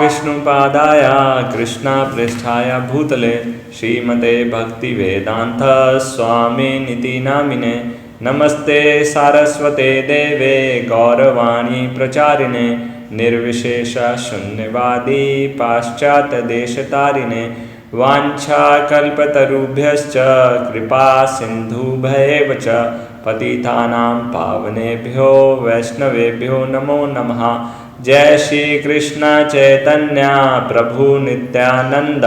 विष्णुपादाय कृष्णपृष्ठाय भूतले श्रीमते भक्तिवेदांत स्वामिनिति नामिने नमस्ते सारस्वते देवे गौरवाणी प्रचारिणे निर्विशेष शून्यवादी पाश्चात्यदेशतारिणे वाञ्छाकल्पतरुभ्यश्च कृपा सिन्धुभ्येव च पतितानां पावनेभ्यो वैष्णवेभ्यो नमो नमः। जय श्री कृष्ण चैतन्य प्रभु नित्यानंद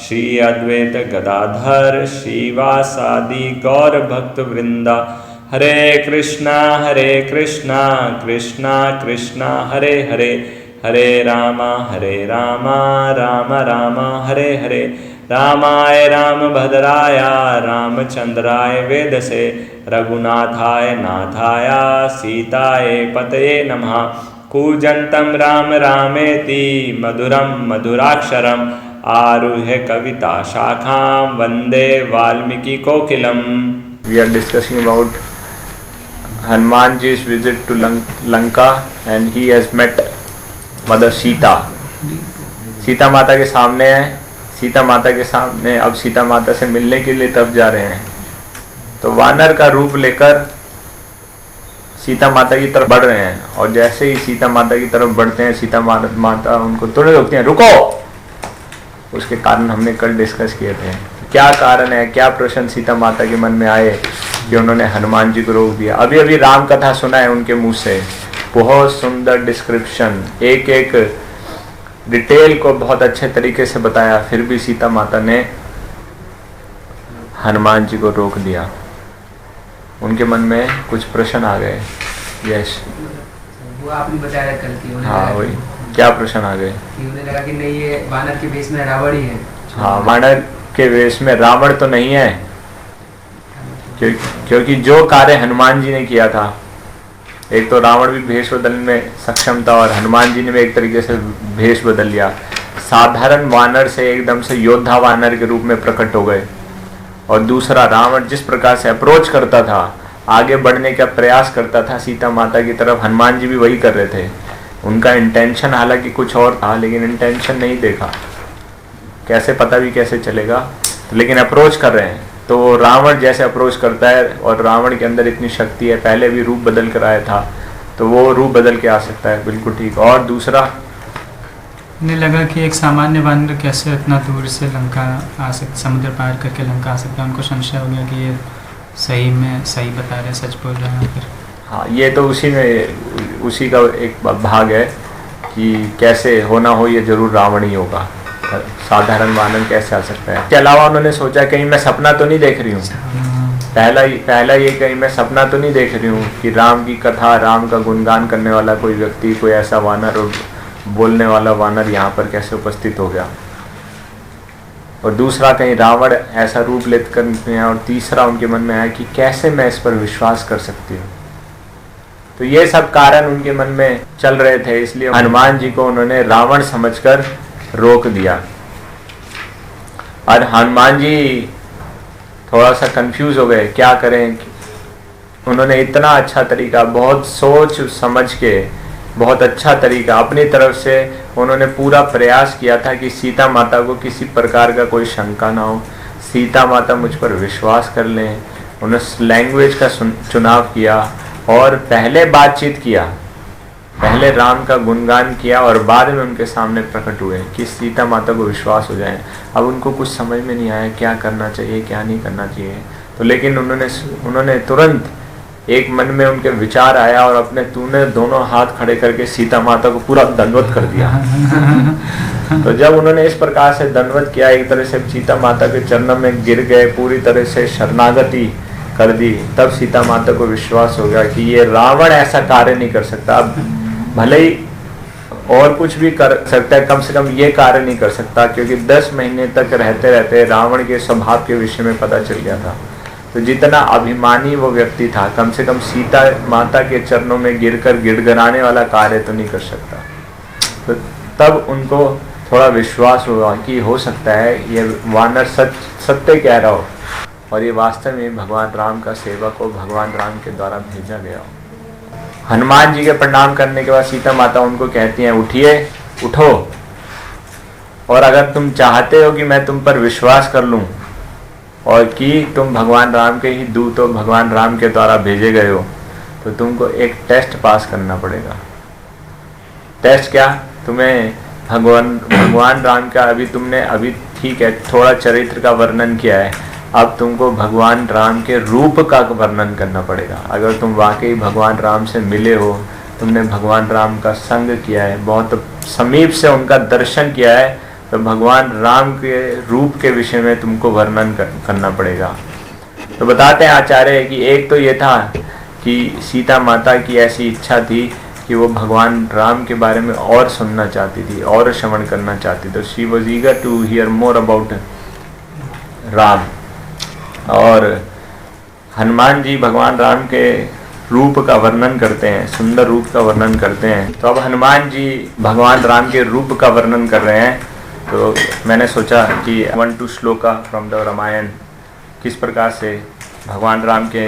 श्री अद्वैत गदाधर श्रीवासादि गौर भक्त वृंद। हरे कृष्णा कृष्णा कृष्णा हरे हरे, हरे राम राम राम हरे हरे। रामाय रामभद्राय रामचंद्राय वेदसे रघुनाथाय नाथाय सीताय पतये नमः। कूजन्तं राम रामेति मधुरं मधुराक्षरम् आरुह्य कविता शाखां वंदे Valmiki कोकिलम्। We are discussing about Hanumanji's visit to Lanka and he has met Mother Sita. Sita माता के सामने है, सीता माता के सामने अब सीता माता से मिलने के लिए तब जा रहे हैं। तो वानर का रूप लेकर सीता माता की तरफ बढ़ रहे हैं और जैसे ही सीता माता की तरफ बढ़ते हैं सीता माता उनको तुरंत रोकती हैं, रुको। उसके कारण हमने कल डिस्कस किए थे। क्या कारण है, क्या प्रश्न सीता माता के मन में आए कि उन्होंने हनुमान जी को रोक दिया। अभी अभी राम कथा सुना है उनके मुंह से, बहुत सुंदर डिस्क्रिप्शन, एक एक डिटेल को बहुत अच्छे तरीके से बताया, फिर भी सीता माता ने हनुमान जी को रोक दिया। उनके मन में कुछ प्रश्न आ गए। यस, वो आपने बताया कल की। हाँ वही, क्या प्रश्न आ गए कि उन्हें लगा कि नहीं ये वानर के वेश में रावण ही है। हाँ, वानर के वेश में रावण तो नहीं है, क्योंकि जो कार्य हनुमान जी ने किया था, एक तो रावण भी भेष बदलने में सक्षम था और हनुमान जी ने भी एक तरीके से भेष बदल लिया। साधारण वानर से एकदम से योद्धा वानर के रूप में प्रकट हो गए। और दूसरा, रावण जिस प्रकार से अप्रोच करता था, आगे बढ़ने का प्रयास करता था सीता माता की तरफ, हनुमान जी भी वही कर रहे थे। उनका इंटेंशन हालांकि कुछ और था, लेकिन इंटेंशन नहीं देखा, कैसे पता भी कैसे चलेगा, लेकिन अप्रोच कर रहे हैं। तो रावण जैसे अप्रोच करता है, और रावण के अंदर इतनी शक्ति है, पहले भी रूप बदल कर आया था, तो वो रूप बदल के आ सकता है, बिल्कुल ठीक। और दूसरा, उन्हें लगा कि एक सामान्य वानर कैसे इतना दूर से लंका आ सकता, समुद्र पार करके लंका आ सकता है। उनको संशय हो गया कि ये सही में सही बता रहे, सच बोल रहे हैं। फिर हाँ, ये तो उसी का एक भाग है कि कैसे होना हो ये जरूर रावण ही होगा, साधारण वानर कैसे आ सकता है। इसके अलावा उन्होंने सोचा कहीं मैं सपना तो नहीं देख रही हूँ। पहला ये कहीं मैं सपना तो नहीं देख रही हूँ कि राम की कथा, राम का गुणगान करने वाला कोई व्यक्ति, कोई ऐसा वानर और बोलने वाला वानर यहाँ पर कैसे उपस्थित हो गया। और दूसरा, कहीं रावण ऐसा रूप लेकर नहीं आया। और तीसरा, उनके मन में आया कि कैसे मैं इस पर विश्वास कर सकती हूँ। तो ये सब कारण उनके मन में चल रहे थे, इसलिए हनुमान जी को उन्होंने रावण समझकर रोक दिया। और हनुमान जी थोड़ा सा कंफ्यूज हो गए, क्या करें। उन्होंने इतना अच्छा तरीका, बहुत सोच समझ के, बहुत अच्छा तरीका अपनी तरफ से उन्होंने पूरा प्रयास किया था कि सीता माता को किसी प्रकार का कोई शंका ना हो, सीता माता मुझ पर विश्वास कर लें। उन्होंने लैंग्वेज का चुनाव किया और पहले बातचीत किया, पहले राम का गुणगान किया और बाद में उनके सामने प्रकट हुए कि सीता माता को विश्वास हो जाए। अब उनको कुछ समझ में नहीं आया क्या करना चाहिए क्या नहीं करना चाहिए। तो लेकिन उन्होंने तुरंत एक मन में उनके विचार आया और तूने दोनों हाथ खड़े करके सीता माता को पूरा दंडवत कर दिया। तो जब उन्होंने इस प्रकार से दंडवत किया, एक तरह से सीता माता के चरणों में गिर गए, पूरी तरह से शरणागति कर दी, तब सीता माता को विश्वास हो गया कि ये रावण ऐसा कार्य नहीं कर सकता। अब भले ही और कुछ भी कर सकता है, कम से कम ये कार्य नहीं कर सकता, क्योंकि 10 महीने तक रहते रहते रावण के स्वभाव के विषय में पता चल गया था। तो जितना अभिमानी वो व्यक्ति था, कम से कम सीता माता के चरणों में गिरकर गिड़गिड़ाने वाला कार्य तो नहीं कर सकता। तो तब उनको थोड़ा विश्वास हुआ कि हो सकता है ये वानर सत्य कह रहा हो और ये वास्तव में भगवान राम का सेवक हो, भगवान राम के द्वारा भेजा गया हो। हनुमान जी के प्रणाम करने के बाद सीता माता उनको कहती हैं, उठिए, उठो। और अगर तुम चाहते हो कि मैं तुम पर विश्वास कर लूं और कि तुम भगवान राम के ही दूत हो, भगवान राम के द्वारा भेजे गए हो, तो तुमको एक टेस्ट पास करना पड़ेगा। टेस्ट क्या? तुम्हें भगवान राम का अभी ठीक है थोड़ा चरित्र का वर्णन किया है, अब तुमको भगवान राम के रूप का वर्णन करना पड़ेगा। अगर तुम वाकई भगवान राम से मिले हो, तुमने भगवान राम का संग किया है, बहुत समीप से उनका दर्शन किया है, तो भगवान राम के रूप के विषय में तुमको वर्णन करना पड़ेगा। तो बताते हैं आचार्य कि एक तो ये था कि सीता माता की ऐसी इच्छा थी कि वो भगवान राम के बारे में और सुनना चाहती थी और श्रवण करना चाहती थी। She was eager to hear more about Ram. और हनुमान जी भगवान राम के रूप का वर्णन करते हैं, सुंदर रूप का वर्णन करते हैं। तो अब हनुमान जी भगवान राम के रूप का वर्णन कर रहे हैं, तो मैंने सोचा कि 1-2 श्लोका फ्रॉम द रामायण किस प्रकार से भगवान राम के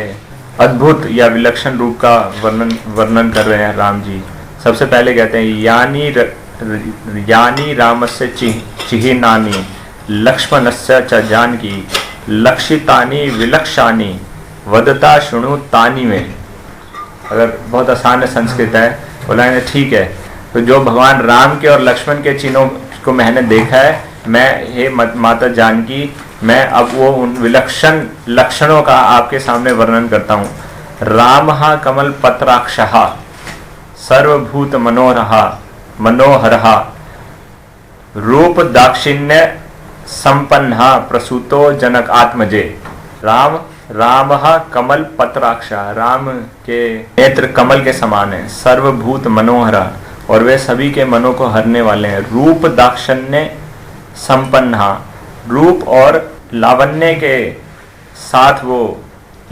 अद्भुत या विलक्षण रूप का वर्णन कर रहे हैं राम जी। सबसे पहले कहते हैं यानी रामस्य चिह्नानि लक्ष्मणस्य च जानकी लक्षितानि विलक्षानि वदता शृणु तानि में। अगर बहुत आसान है संस्कृत है, बोला है ठीक है। तो जो भगवान राम के और लक्ष्मण के चिन्हों को मैंने देखा है, मैं हे माता जानकी, मैं अब वो उन विलक्षण लक्षणों का आपके सामने वर्णन करता हूँ। रामः कमल पत्राक्षः सर्वभूत मनोहरः रूप दाक्षिण्य संपन्नः प्रसूतो जनक आत्मजे। रामः कमल पत्राक्षः, राम के नेत्र कमल के समान है। सर्वभूत मनोहर, और वे सभी के मनों को हरने वाले हैं। रूप दाक्षिण्य संपन्नः, रूप और लावण्य के साथ वो,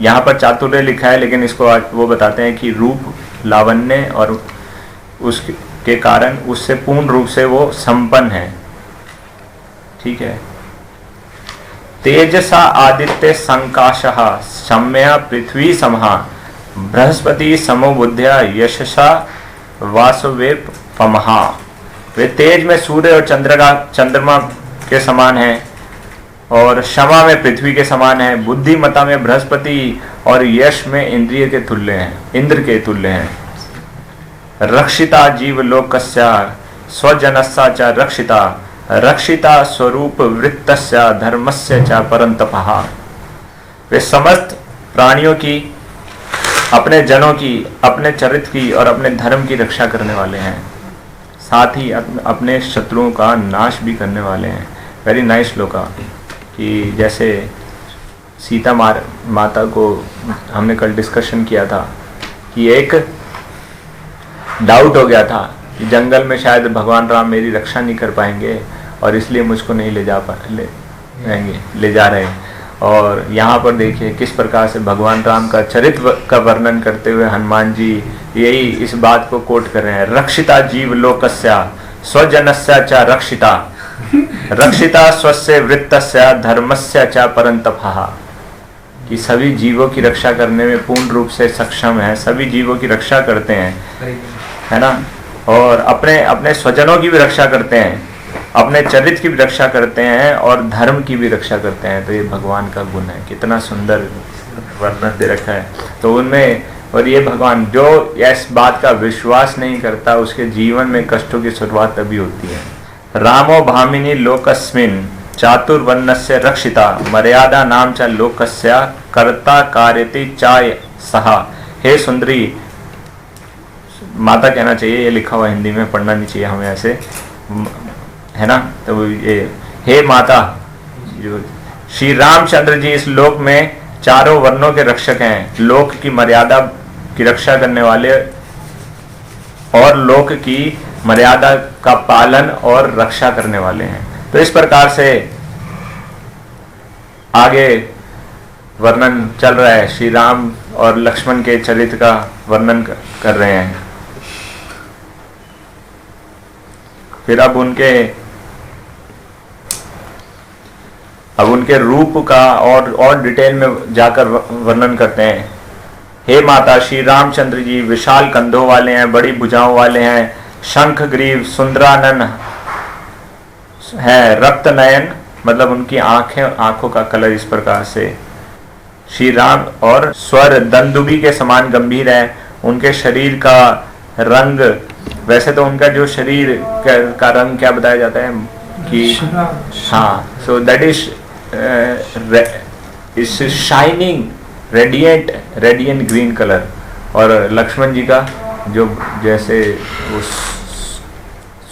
यहाँ पर चातुर्य लिखा है लेकिन इसको वो बताते हैं कि रूप लावण्य और उसके कारण उससे पूर्ण रूप से वो संपन्न है। ठीक है। तेजसा आदित्य संकाशः सम्या पृथ्वी समहा बृहस्पति समो बुद्ध्या यशसा वासुवेप पमहा। वे तेज में सूर्य और चंद्रमा के समान हैं, और क्षमा में पृथ्वी के समान है, बुद्धिमता में बृहस्पति और यश में इंद्र के तुल्य हैं। रक्षिता जीवलोकस्य स्वजनस्य च रक्षिता स्वरूप वृत्तस्य धर्मस्य च परंतपः। वे समस्त प्राणियों की, अपने जनों की, अपने चरित्र की और अपने धर्म की रक्षा करने वाले हैं, साथ ही अपने शत्रुओं का नाश भी करने वाले हैं। Very nice shloka. कि जैसे सीता माता को हमने कल डिस्कशन किया था कि एक डाउट हो गया था कि जंगल में शायद भगवान राम मेरी रक्षा नहीं कर पाएंगे और इसलिए मुझको नहीं ले जा रहे। और यहाँ पर देखिए किस प्रकार से भगवान राम का चरित्र का वर्णन करते हुए हनुमान जी यही इस बात को कोट कर रहे हैं। रक्षिता जीव लोकस्य स्वजनस्य च रक्षिता स्वस्य वृत्तस्य धर्मस्य च परंतपः। कि सभी जीवों की रक्षा करने में पूर्ण रूप से सक्षम है, सभी जीवों की रक्षा करते हैं, है ना। और अपने स्वजनों की भी रक्षा करते हैं, अपने चरित्र की भी रक्षा करते हैं और धर्म की भी रक्षा करते हैं। तो ये भगवान का गुण है। कितना सुंदर वर्णन दे रखा है। तो उनमें, और ये भगवान जो इस बात का विश्वास नहीं करता उसके जीवन में कष्टों की शुरुआत तभी होती है। रामो भामिनी लोकस्मिन् चातुर्वर्णस्य रक्षिता मर्यादा नाम च लोकस्य कर्ता कार्यति चाय सहा। हे सुंदरी माता कहना चाहिए, ये लिखा हुआ हिंदी में, पढ़ना नहीं चाहिए हमें ऐसे, है ना। तो ये हे माता, श्री रामचंद्र जी इस लोक में चारों वर्णों के रक्षक हैं, लोक की मर्यादा की रक्षा करने वाले और लोक की मर्यादा का पालन और रक्षा करने वाले हैं। तो इस प्रकार से आगे वर्णन चल रहा है। श्री राम और लक्ष्मण के चरित्र का वर्णन कर रहे हैं। फिर अब उनके रूप का और डिटेल में जाकर वर्णन करते हैं। हे माता, श्री रामचंद्र जी विशाल कंधों वाले हैं, बड़ी भुजाओं वाले हैं, शंख ग्रीव है रक्त नयन, मतलब उनकी आंखों का कलर इस प्रकार से श्री राम, और स्वर दंदुबी के समान गंभीर है। उनके शरीर का रंग, वैसे तो उनका जो शरीर का रंग क्या बताया जाता है कि हाँ, सो that is shining radiant green colour. और लक्ष्मण जी का जो जैसे वो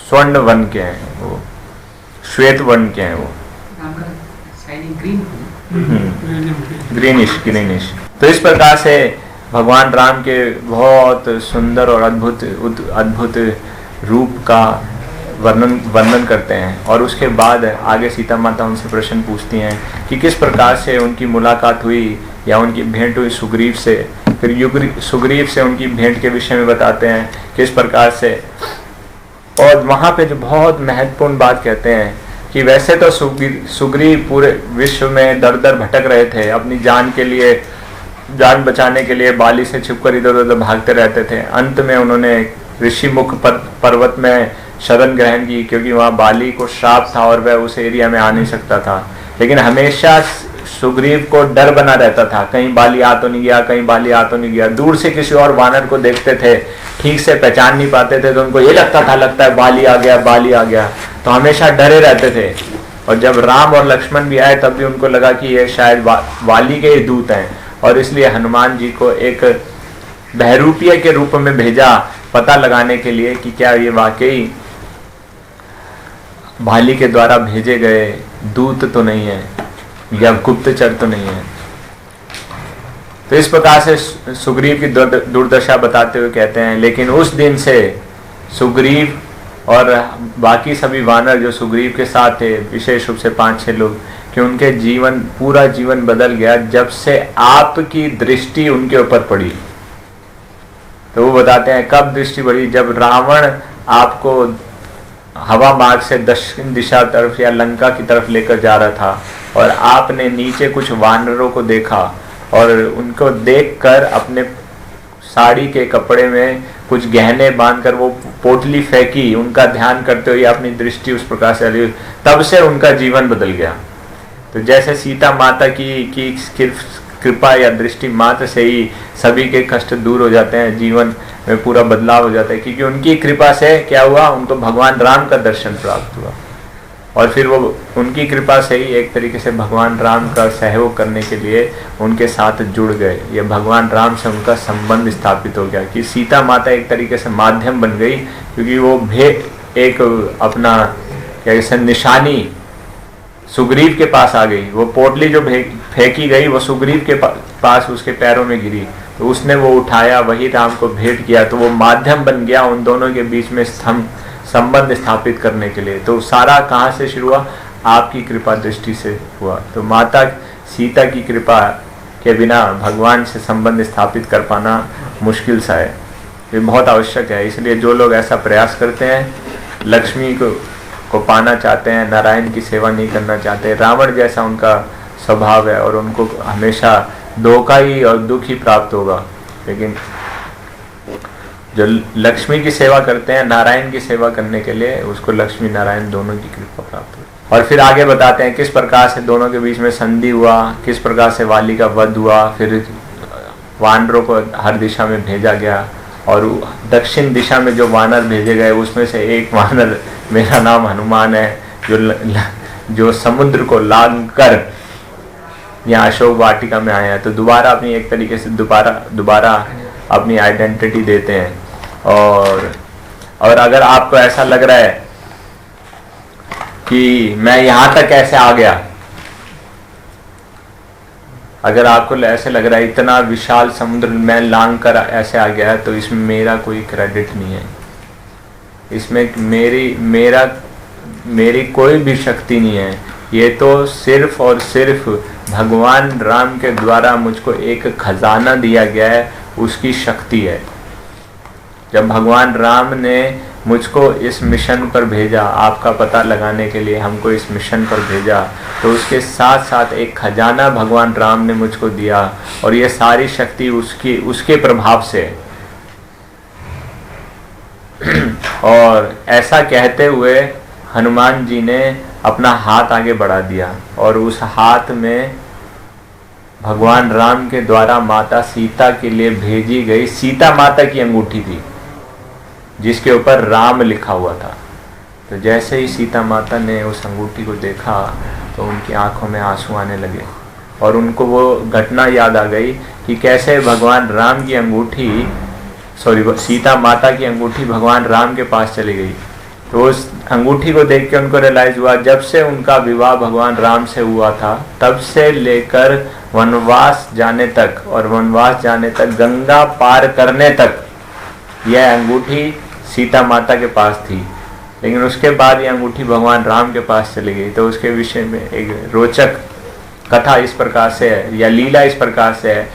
स्वर्ण वर्ण के हैं, वो श्वेत वर्ण के हैं, वो शाइनिंग ग्रीन, ग्रीनिश। तो इस प्रकार से भगवान राम के बहुत सुंदर और अद्भुत रूप का वर्णन करते हैं। और उसके बाद आगे सीता माता उनसे प्रश्न पूछती हैं कि किस प्रकार से उनकी मुलाकात हुई या उनकी भेंट हुई सुग्रीव से। फिर सुग्रीव से उनकी भेंट के विषय में बताते हैं किस प्रकार से। और वहाँ पे जो बहुत महत्वपूर्ण बात कहते हैं कि वैसे तो सुग्रीव पूरे विश्व में दर दर भटक रहे थे, अपनी जान के लिए, जान बचाने के लिए बाली से छिपकर इधर उधर भागते रहते थे। अंत में उन्होंने ऋषिमुख पर्वत में शरण ग्रहण की, क्योंकि वहाँ बाली को श्राप था और वह उस एरिया में आ नहीं सकता था। लेकिन हमेशा सुग्रीव को डर बना रहता था, कहीं बाली आ तो नहीं गया, कहीं बाली आ तो नहीं गया। दूर से किसी और वानर को देखते थे, ठीक से पहचान नहीं पाते थे, तो उनको ये लगता है बाली आ गया, तो हमेशा डरे रहते थे। और जब राम और लक्ष्मण भी आए तब भी उनको लगा कि ये शायद वाली के ही दूत हैं, और इसलिए हनुमान जी को एक बहरूपीय के रूप में भेजा पता लगाने के लिए कि क्या ये वाकई बाली के द्वारा भेजे गए दूत तो नहीं है या गुप्तचर तो नहीं है। तो इस प्रकार से सुग्रीव की दुर्दशा बताते हुए कहते हैं, लेकिन उस दिन से सुग्रीव और बाकी सभी वानर जो सुग्रीव के साथ थे, विशेष रूप से 5-6 लोग, कि उनके पूरा जीवन बदल गया जब से आपकी दृष्टि उनके ऊपर पड़ी। तो वो बताते हैं कब दृष्टि पड़ी, जब रावण आपको हवा मार्ग से दक्षिण दिशा तरफ या लंका की तरफ लेकर जा रहा था, और आपने नीचे कुछ वानरों को देखा, और उनको देखकर अपने साड़ी के कपड़े में कुछ गहने बांधकर वो पोटली फेंकी, उनका ध्यान करते हुए अपनी दृष्टि उस प्रकार से चली, तब से उनका जीवन बदल गया। तो जैसे सीता माता की कृपा या दृष्टि मात्र से ही सभी के कष्ट दूर हो जाते हैं, जीवन में पूरा बदलाव हो जाता है, क्योंकि उनकी कृपा से क्या हुआ, उनको भगवान राम का दर्शन प्राप्त हुआ। और फिर वो उनकी कृपा से ही एक तरीके से भगवान राम का सहयोग करने के लिए उनके साथ जुड़ गए। ये भगवान राम से उनका संबंध स्थापित हो गया कि सीता माता एक तरीके से माध्यम बन गई, क्योंकि वो एक अपना क्या कहते हैं निशानी सुग्रीव के पास आ गई। वो पोटली जो फेंकी गई वो सुग्रीव के पास उसके पैरों में गिरी, तो उसने वो उठाया, वही राम को भेंट किया, तो वो माध्यम बन गया उन दोनों के बीच में संबंध स्थापित करने के लिए। तो सारा कहाँ से शुरू हुआ, आपकी कृपा दृष्टि से हुआ। तो माता सीता की कृपा के बिना भगवान से संबंध स्थापित कर पाना मुश्किल सा है, ये बहुत आवश्यक है। इसलिए जो लोग ऐसा प्रयास करते हैं, लक्ष्मी को पाना चाहते हैं, नारायण की सेवा नहीं करना चाहते, रावण जैसा उनका स्वभाव है और उनको हमेशा धोखा ही और दुख ही प्राप्त होगा। लेकिन जो लक्ष्मी की सेवा करते हैं, नारायण की सेवा करने के लिए, उसको लक्ष्मी नारायण दोनों की कृपा प्राप्त हुई। और फिर आगे बताते हैं किस प्रकार से दोनों के बीच में संधि हुआ, किस प्रकार से वाली का वध हुआ, फिर वानरों को हर दिशा में भेजा गया, और दक्षिण दिशा में जो वानर भेजे गए उसमें से एक वानर, मेरा नाम हनुमान है, जो समुद्र को लांघ कर यहाँ अशोक वाटिका में आया है। तो दोबारा अपनी एक तरीके से दोबारा अपनी आइडेंटिटी देते हैं। और अगर आपको ऐसा लग रहा है कि मैं यहाँ तक कैसे आ गया, अगर आपको ऐसे लग रहा है इतना विशाल समुद्र मैं लांघ कर ऐसे आ गया, तो इसमें मेरा कोई क्रेडिट नहीं है, इसमें मेरी कोई भी शक्ति नहीं है। ये तो सिर्फ और सिर्फ भगवान राम के द्वारा मुझको एक खजाना दिया गया है, उसकी शक्ति है। जब भगवान राम ने मुझको इस मिशन पर भेजा, आपका पता लगाने के लिए हमको इस मिशन पर भेजा, तो उसके साथ साथ एक खजाना भगवान राम ने मुझको दिया, और ये सारी शक्ति उसके प्रभाव से। और ऐसा कहते हुए हनुमान जी ने अपना हाथ आगे बढ़ा दिया और उस हाथ में भगवान राम के द्वारा माता सीता के लिए भेजी गई सीता माता की अंगूठी थी, जिसके ऊपर राम लिखा हुआ था। तो जैसे ही सीता माता ने उस अंगूठी को देखा तो उनकी आंखों में आंसू आने लगे और उनको वो घटना याद आ गई कि कैसे भगवान राम की अंगूठी सीता माता की अंगूठी भगवान राम के पास चली गई। तो उस अंगूठी को देख के उनको रियलाइज हुआ, जब से उनका विवाह भगवान राम से हुआ था तब से लेकर वनवास जाने तक और वनवास जाने तक गंगा पार करने तक यह अंगूठी सीता माता के पास थी, लेकिन उसके बाद यह अंगूठी भगवान राम के पास चली गई। तो उसके विषय में एक रोचक कथा इस प्रकार से है या लीला इस प्रकार से है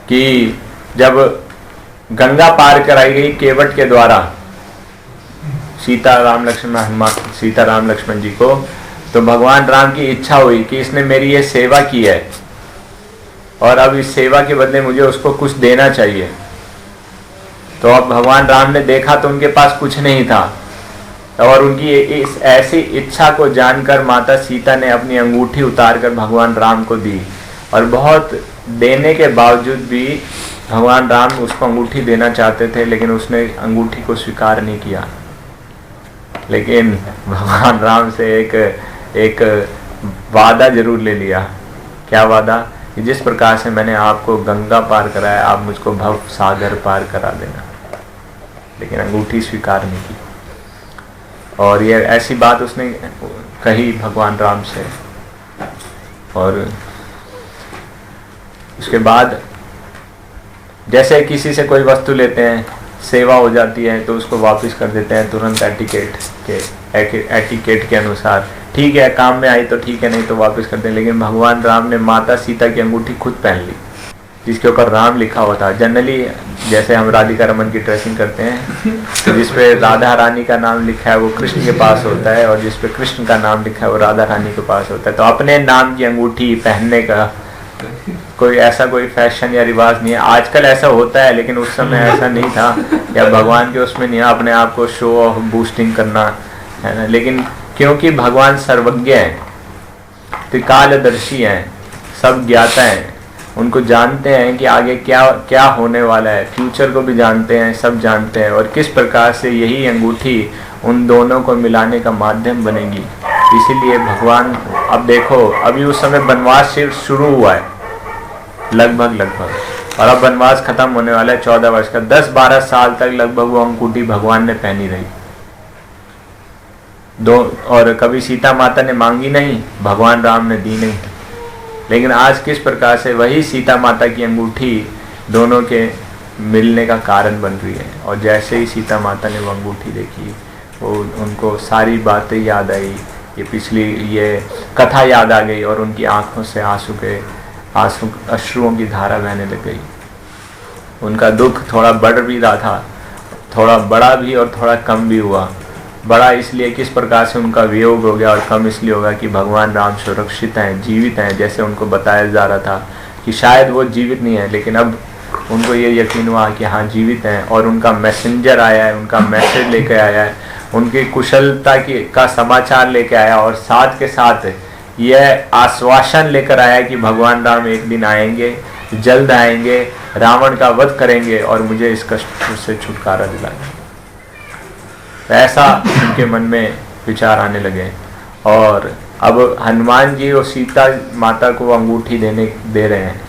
कि जब गंगा पार कराई गई केवट के द्वारा सीता राम लक्ष्मण जी को, तो भगवान राम की इच्छा हुई कि इसने मेरी ये सेवा की है और अब इस सेवा के बदले मुझे उसको कुछ देना चाहिए। तो अब भगवान राम ने देखा तो उनके पास कुछ नहीं था और उनकी इस ऐसी इच्छा को जानकर माता सीता ने अपनी अंगूठी उतार कर भगवान राम को दी और बहुत देने के बावजूद भी भगवान राम उसको अंगूठी देना चाहते थे, लेकिन उसने अंगूठी को स्वीकार नहीं किया। लेकिन भगवान राम से एक वादा जरूर ले लिया। क्या वादा? कि जिस प्रकार से मैंने आपको गंगा पार कराया आप मुझको भव सागर पार करा देना। लेकिन अंगूठी स्वीकार नहीं की और ये ऐसी बात उसने कही भगवान राम से। और उसके बाद जैसे किसी से कोई वस्तु लेते हैं, सेवा हो जाती है तो उसको वापस कर देते हैं तुरंत एटिकेट के अनुसार। ठीक है, काम में आई तो ठीक है, नहीं तो वापस कर दें। लेकिन भगवान राम ने माता सीता की अंगूठी खुद पहन ली जिसके ऊपर राम लिखा हुआ था। जनरली जैसे हम राधिका रमन की ड्रेसिंग करते हैं तो जिसपे राधा रानी का नाम लिखा है वो कृष्ण के पास होता है और जिसपे कृष्ण का नाम लिखा है वो राधा रानी के पास होता है। तो अपने नाम की अंगूठी पहनने का कोई फैशन या रिवाज नहीं है। आजकल ऐसा होता है लेकिन उस समय ऐसा नहीं था, या भगवान के उसमें नहीं, अपने आप को शो ऑफ बूस्टिंग करना है ना। लेकिन क्योंकि भगवान सर्वज्ञ हैं, त्रिकालदर्शी हैं, सब ज्ञाता हैं, उनको जानते हैं कि आगे क्या क्या होने वाला है, फ्यूचर को भी जानते हैं, सब जानते हैं और किस प्रकार से यही अंगूठी उन दोनों को मिलाने का माध्यम बनेगी। इसीलिए भगवान, अब देखो अभी उस समय वनवास शुरू हुआ है लगभग और अब वनवास खत्म होने वाला है 14 वर्ष का। 10-12 साल तक लगभग वो अंगूठी भगवान ने पहनी रही और कभी सीता माता ने मांगी नहीं, भगवान राम ने दी नहीं। लेकिन आज किस प्रकार से वही सीता माता की अंगूठी दोनों के मिलने का कारण बन रही है। और जैसे ही सीता माता ने वो अंगूठी देखी वो उनको सारी बातें याद आई, ये पिछली ये कथा याद आ गई और उनकी आंखों से अश्रुओं की धारा बहने लग गई। उनका दुख थोड़ा बढ़ भी रहा था, थोड़ा बड़ा भी और थोड़ा कम भी हुआ। बड़ा इसलिए किस प्रकार से उनका वियोग हो गया और कम इसलिए होगा कि भगवान राम सुरक्षित हैं, जीवित हैं, जैसे उनको बताया जा रहा था कि शायद वो जीवित नहीं है, लेकिन अब उनको ये यकीन हुआ कि हाँ जीवित हैं। और उनका मैसेंजर आया है, उनका मैसेज लेकर आया है, उनकी कुशलता का समाचार लेकर आया और साथ के साथ यह आश्वासन लेकर आया कि भगवान राम एक दिन आएंगे, जल्द आएंगे, रावण का वध करेंगे और मुझे इस कष्ट से छुटकारा दिलाएंगे। ऐसा उनके मन में विचार आने लगे। और अब हनुमान जी और सीता माता को अंगूठी दे रहे हैं।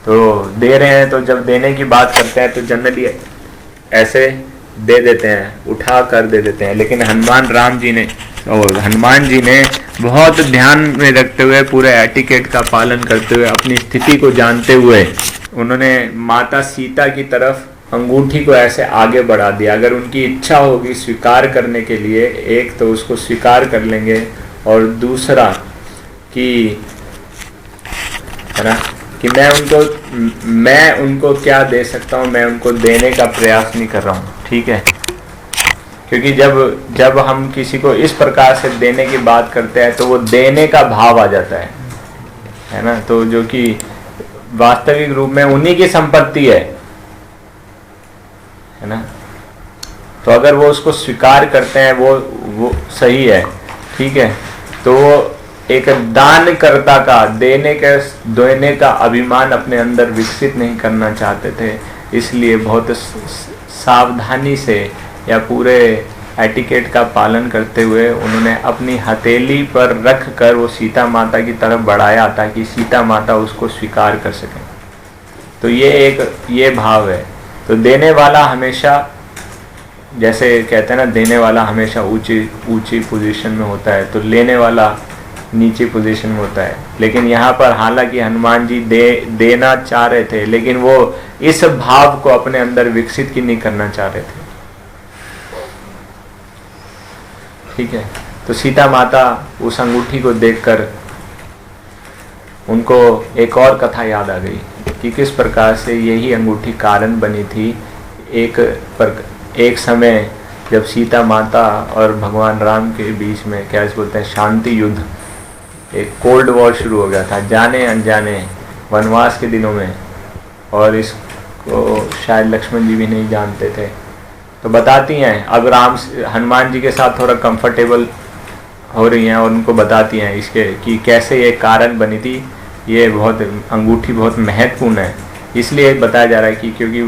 तो जब देने की बात करते हैं तो जनरली ऐसे दे देते हैं, उठा कर दे देते हैं। लेकिन हनुमान जी ने बहुत ध्यान में रखते हुए, पूरे एटिकेट का पालन करते हुए, अपनी स्थिति को जानते हुए उन्होंने माता सीता की तरफ अंगूठी को ऐसे आगे बढ़ा दिया। अगर उनकी इच्छा होगी स्वीकार करने के लिए, एक तो उसको स्वीकार कर लेंगे और दूसरा कि है ना कि मैं उनको क्या दे सकता हूँ, मैं उनको देने का प्रयास नहीं कर रहा हूँ। ठीक है, क्योंकि जब हम किसी को इस प्रकार से देने की बात करते हैं तो वो देने का भाव आ जाता है ना। तो जो कि वास्तविक रूप में उन्हीं की संपत्ति है ना। तो अगर वो उसको स्वीकार करते हैं वो सही है, ठीक है। तो वो एक दानकर्ता का देने का अभिमान अपने अंदर विकसित नहीं करना चाहते थे, इसलिए बहुत सावधानी से या पूरे एटिकेट का पालन करते हुए उन्होंने अपनी हथेली पर रख कर वो सीता माता की तरफ बढ़ाया ताकि सीता माता उसको स्वीकार कर सकें। तो ये भाव है। तो देने वाला हमेशा, जैसे कहते हैं ना, देने वाला हमेशा ऊंची पोजीशन में होता है, तो लेने वाला नीचे पोजीशन में होता है। लेकिन यहाँ पर हालांकि हनुमान जी देना चाह रहे थे, लेकिन वो इस भाव को अपने अंदर विकसित नहीं करना चाह रहे थे, ठीक है। तो सीता माता उस अंगूठी को देखकर उनको एक और कथा याद आ गई कि किस प्रकार से यही अंगूठी कारण बनी थी। एक समय जब सीता माता और भगवान राम के बीच में क्या बोलते हैं, शांति युद्ध, एक कोल्ड वॉर शुरू हो गया था जाने अनजाने वनवास के दिनों में, और इसको शायद लक्ष्मण जी भी नहीं जानते थे। तो बताती हैं, अब हनुमान जी के साथ थोड़ा कंफर्टेबल हो रही हैं और उनको बताती हैं इसके कि कैसे ये कारण बनी थी। ये अंगूठी बहुत महत्वपूर्ण है, इसलिए बताया जा रहा है कि क्योंकि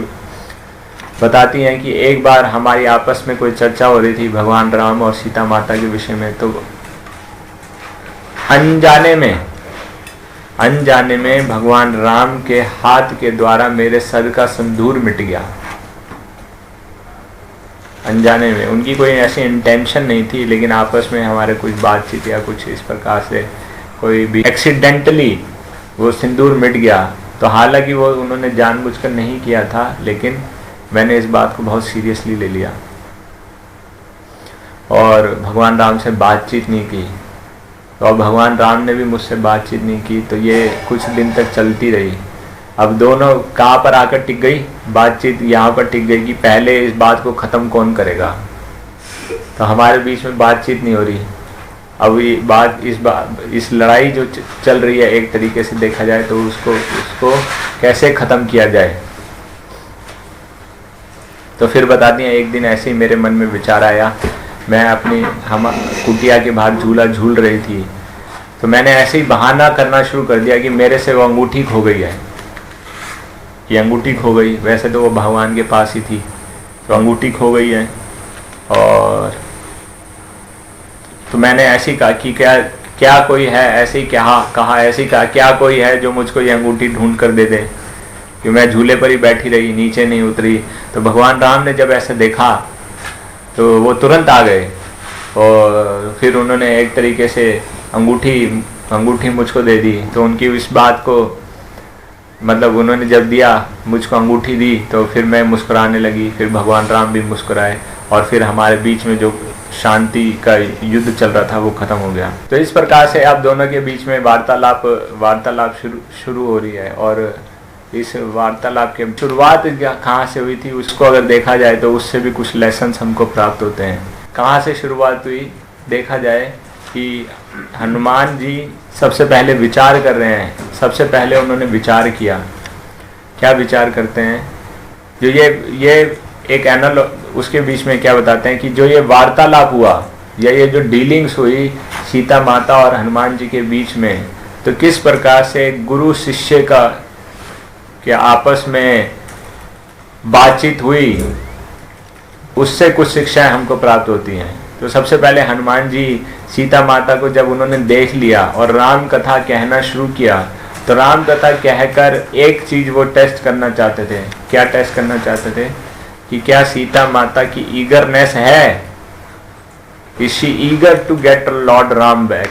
बताती हैं कि एक बार हमारी आपस में कोई चर्चा हो रही थी भगवान राम और सीता माता के विषय में, तो अनजाने में भगवान राम के हाथ के द्वारा मेरे सर का सिंदूर मिट गया। अनजाने में, उनकी कोई ऐसी इंटेंशन नहीं थी, लेकिन आपस में हमारे कुछ बातचीत या कुछ इस प्रकार से कोई भी एक्सीडेंटली वो सिंदूर मिट गया। तो हालांकि वो उन्होंने जानबूझकर नहीं किया था, लेकिन मैंने इस बात को बहुत सीरियसली ले लिया और भगवान राम से बातचीत नहीं की। तो अब भगवान राम ने भी मुझसे बातचीत नहीं की, तो ये कुछ दिन तक चलती रही। अब दोनों कहाँ पर आकर टिक गई, बातचीत यहाँ पर टिक गई कि पहले इस बात को ख़त्म कौन करेगा। तो हमारे बीच में बातचीत नहीं हो रही। अब ये इस लड़ाई जो चल रही है, एक तरीके से देखा जाए तो उसको कैसे ख़त्म किया जाए। तो फिर बताती हैं, एक दिन ऐसे ही मेरे मन में विचार आया, मैं अपनी कुटिया के बाहर झूला झूल रही थी, तो मैंने ऐसे ही बहाना करना शुरू कर दिया कि मेरे से वो अंगूठी खो गई है। ये अंगूठी खो गई, वैसे तो वो भगवान के पास ही थी, तो अंगूठी खो गई है। और तो मैंने ऐसे ही कहा कि क्या कोई है, ऐसे ही कहा ऐसे ही कहा, क्या कोई है जो मुझको ये अंगूठी ढूंढ कर दे दे, कि मैं झूले पर ही बैठी रही, नीचे नहीं उतरी। तो भगवान राम ने जब ऐसे देखा तो वो तुरंत आ गए और फिर उन्होंने एक तरीके से अंगूठी मुझको दे दी। तो उनकी इस बात को मतलब उन्होंने जब दिया, मुझको अंगूठी दी, तो फिर मैं मुस्कुराने लगी, फिर भगवान राम भी मुस्कुराए और फिर हमारे बीच में जो शांति का युद्ध चल रहा था वो खत्म हो गया। तो इस प्रकार से अब दोनों के बीच में वार्तालाप शुरू हो रही है। और इस वार्तालाप के शुरुआत कहाँ से हुई थी उसको अगर देखा जाए तो उससे भी कुछ लेसन्स हमको प्राप्त होते हैं। कहाँ से शुरुआत हुई देखा जाए कि हनुमान जी सबसे पहले विचार कर रहे हैं। सबसे पहले उन्होंने विचार किया, क्या विचार करते हैं, जो ये एक उसके बीच में क्या बताते हैं कि जो ये वार्तालाप हुआ या ये जो डीलिंग्स हुई सीता माता और हनुमान जी के बीच में, तो किस प्रकार से गुरु शिष्य के आपस में बातचीत हुई, उससे कुछ शिक्षाएं हमको प्राप्त होती हैं। तो सबसे पहले हनुमान जी सीता माता को जब उन्होंने देख लिया और राम कथा कहना शुरू किया, तो राम कथा कहकर एक चीज वो टेस्ट करना चाहते थे। क्या टेस्ट करना चाहते थे कि क्या सीता माता की ईगरनेस है, is she eager to get lord Ram back,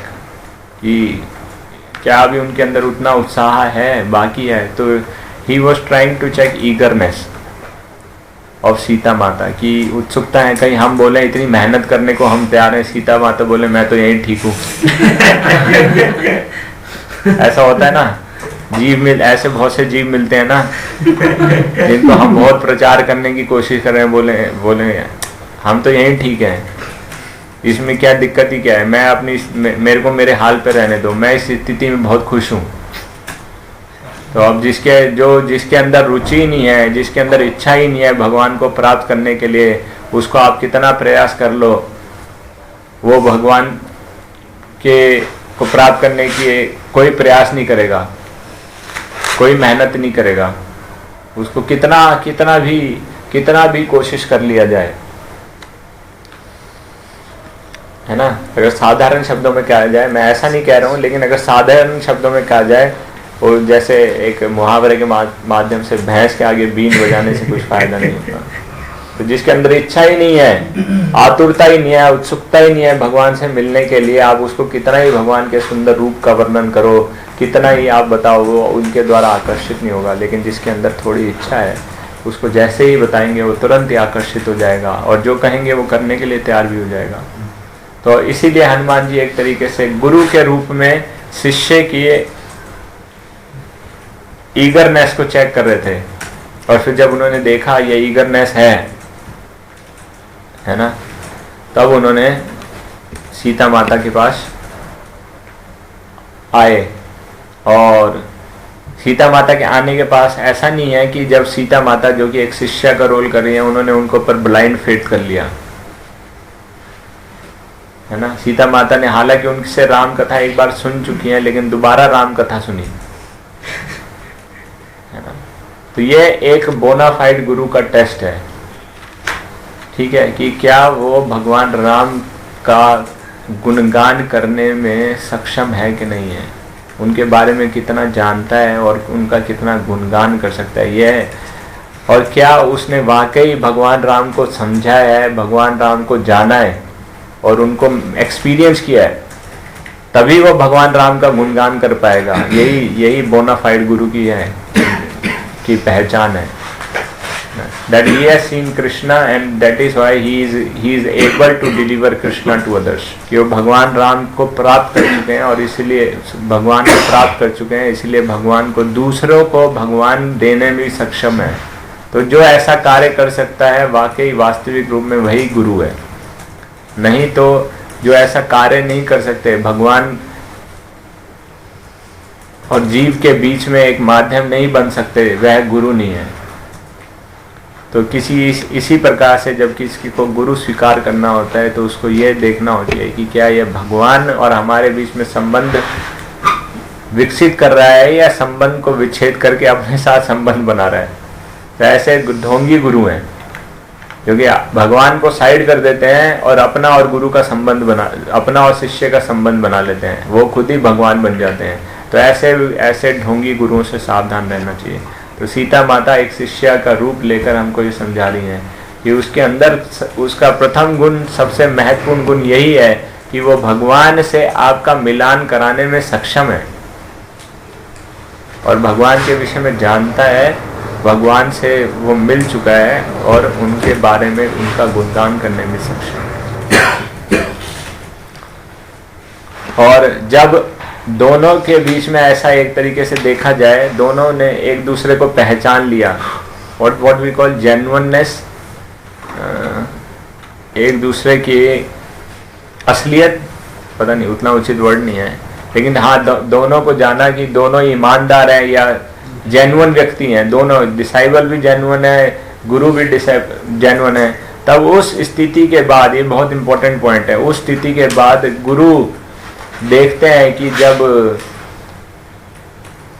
कि क्या अभी उनके अंदर उतना उत्साह है, बाकी है। तो he was trying to check eagerness of Sita माता की उत्सुकता है, कहीं हम बोले इतनी मेहनत करने को हम तैयार हैं, सीता माता बोले मैं तो यही ठीक हूँ। ऐसा होता है ना, ऐसे बहुत से जीव मिलते हैं ना जिनको हम बहुत प्रचार करने की कोशिश कर रहे हैं, बोले हम तो यही ठीक है, इसमें क्या दिक्कत ही क्या है, मैं मेरे को मेरे हाल पे रहने दो, मैं इस स्थिति में बहुत खुश हूँ। तो अब जिसके अंदर रुचि ही नहीं है, जिसके अंदर इच्छा ही नहीं है भगवान को प्राप्त करने के लिए, उसको आप कितना प्रयास कर लो, वो भगवान के को प्राप्त करने की कोई प्रयास नहीं करेगा, कोई मेहनत नहीं करेगा। उसको कितना भी कोशिश कर लिया जाए, है ना। अगर साधारण शब्दों में कहा जाए, मैं ऐसा नहीं कह रहा हूँ, लेकिन अगर साधारण शब्दों में कहा जाए, और जैसे एक मुहावरे के माध्यम से भैंस के आगे बीन बजाने से कुछ फायदा नहीं होता। तो जिसके अंदर इच्छा ही नहीं है, आतुरता ही नहीं है, उत्सुकता ही नहीं है भगवान से मिलने के लिए, आप उसको कितना ही भगवान के सुंदर रूप का वर्णन करो, कितना ही आप बताओ, वो उनके द्वारा आकर्षित नहीं होगा। लेकिन जिसके अंदर थोड़ी इच्छा है, उसको जैसे ही बताएंगे वो तुरंत ही आकर्षित हो जाएगा, और जो कहेंगे वो करने के लिए तैयार भी हो जाएगा। तो इसीलिए हनुमान जी एक तरीके से गुरु के रूप में शिष्य की ईगरनेस को चेक कर रहे थे, और फिर जब उन्होंने देखा ये ईगरनेस है ना, तब उन्होंने सीता माता के पास आए। और सीता माता के आने के पास ऐसा नहीं है कि जब सीता माता, जो कि एक शिष्या का रोल कर रही है, उन्होंने उनको ऊपर ब्लाइंड फेथ कर लिया, है ना। सीता माता ने हालांकि उनसे राम कथा एक बार सुन चुकी है, लेकिन दोबारा राम कथा सुनी, है ना। तो ये एक बोनाफाइड गुरु का टेस्ट है, ठीक है, कि क्या वो भगवान राम का गुणगान करने में सक्षम है कि नहीं है, उनके बारे में कितना जानता है और उनका कितना गुणगान कर सकता है ये है। और क्या उसने वाकई भगवान राम को समझा है, भगवान राम को जाना है और उनको एक्सपीरियंस किया है, तभी वो भगवान राम का गुणगान कर पाएगा। यही बोनाफाइड गुरु की पहचान है, that he has seen Krishna and that is why he is able to deliver Krishna to others। कि वो भगवान राम को प्राप्त कर चुके हैं, और इसीलिए भगवान को प्राप्त कर चुके हैं, इसीलिए भगवान को दूसरों को भगवान देने में सक्षम है। तो जो ऐसा कार्य कर सकता है वाकई वास्तविक रूप में वही गुरु है। नहीं तो जो ऐसा कार्य नहीं कर सकते, भगवान और जीव के बीच में एक माध्यम नहीं बन सकते, वह गुरु नहीं है। तो इसी प्रकार से जब किसी को गुरु स्वीकार करना होता है, तो उसको ये देखना होती है कि क्या यह भगवान और हमारे बीच में संबंध विकसित कर रहा है, या संबंध को विच्छेद करके अपने साथ संबंध बना रहा है। तो ऐसे ढोंगी गुरु हैं जो कि भगवान को साइड कर देते हैं और अपना और गुरु का संबंध अपना और शिष्य का संबंध बना लेते हैं, वो खुद ही भगवान बन जाते हैं। तो ऐसे ढोंगी गुरुओं से सावधान रहना चाहिए। तो सीता माता एक शिष्या का रूप लेकर हमको ये समझा रही हैं कि उसके अंदर उसका प्रथम गुण, सबसे महत्वपूर्ण गुण यही है कि वो भगवान से आपका मिलान कराने में सक्षम है, और भगवान के विषय में जानता है, भगवान से वो मिल चुका है, और उनके बारे में उनका गुणगान करने में सक्षम है। और जब दोनों के बीच में ऐसा एक तरीके से देखा जाए, दोनों ने एक दूसरे को पहचान लिया, व्हाट वी कॉल जेन्युइननेस, एक दूसरे की असलियत, पता नहीं उतना उचित वर्ड नहीं है, लेकिन हाँ दोनों को जाना कि दोनों ईमानदार हैं या जेन्युइन व्यक्ति हैं, दोनों डिसाइबल भी जेन्युइन है, गुरु भी जेन्युइन है। तब उस स्थिति के बाद, ये बहुत इंपॉर्टेंट पॉइंट है, उस स्थिति के बाद गुरु देखते हैं कि जब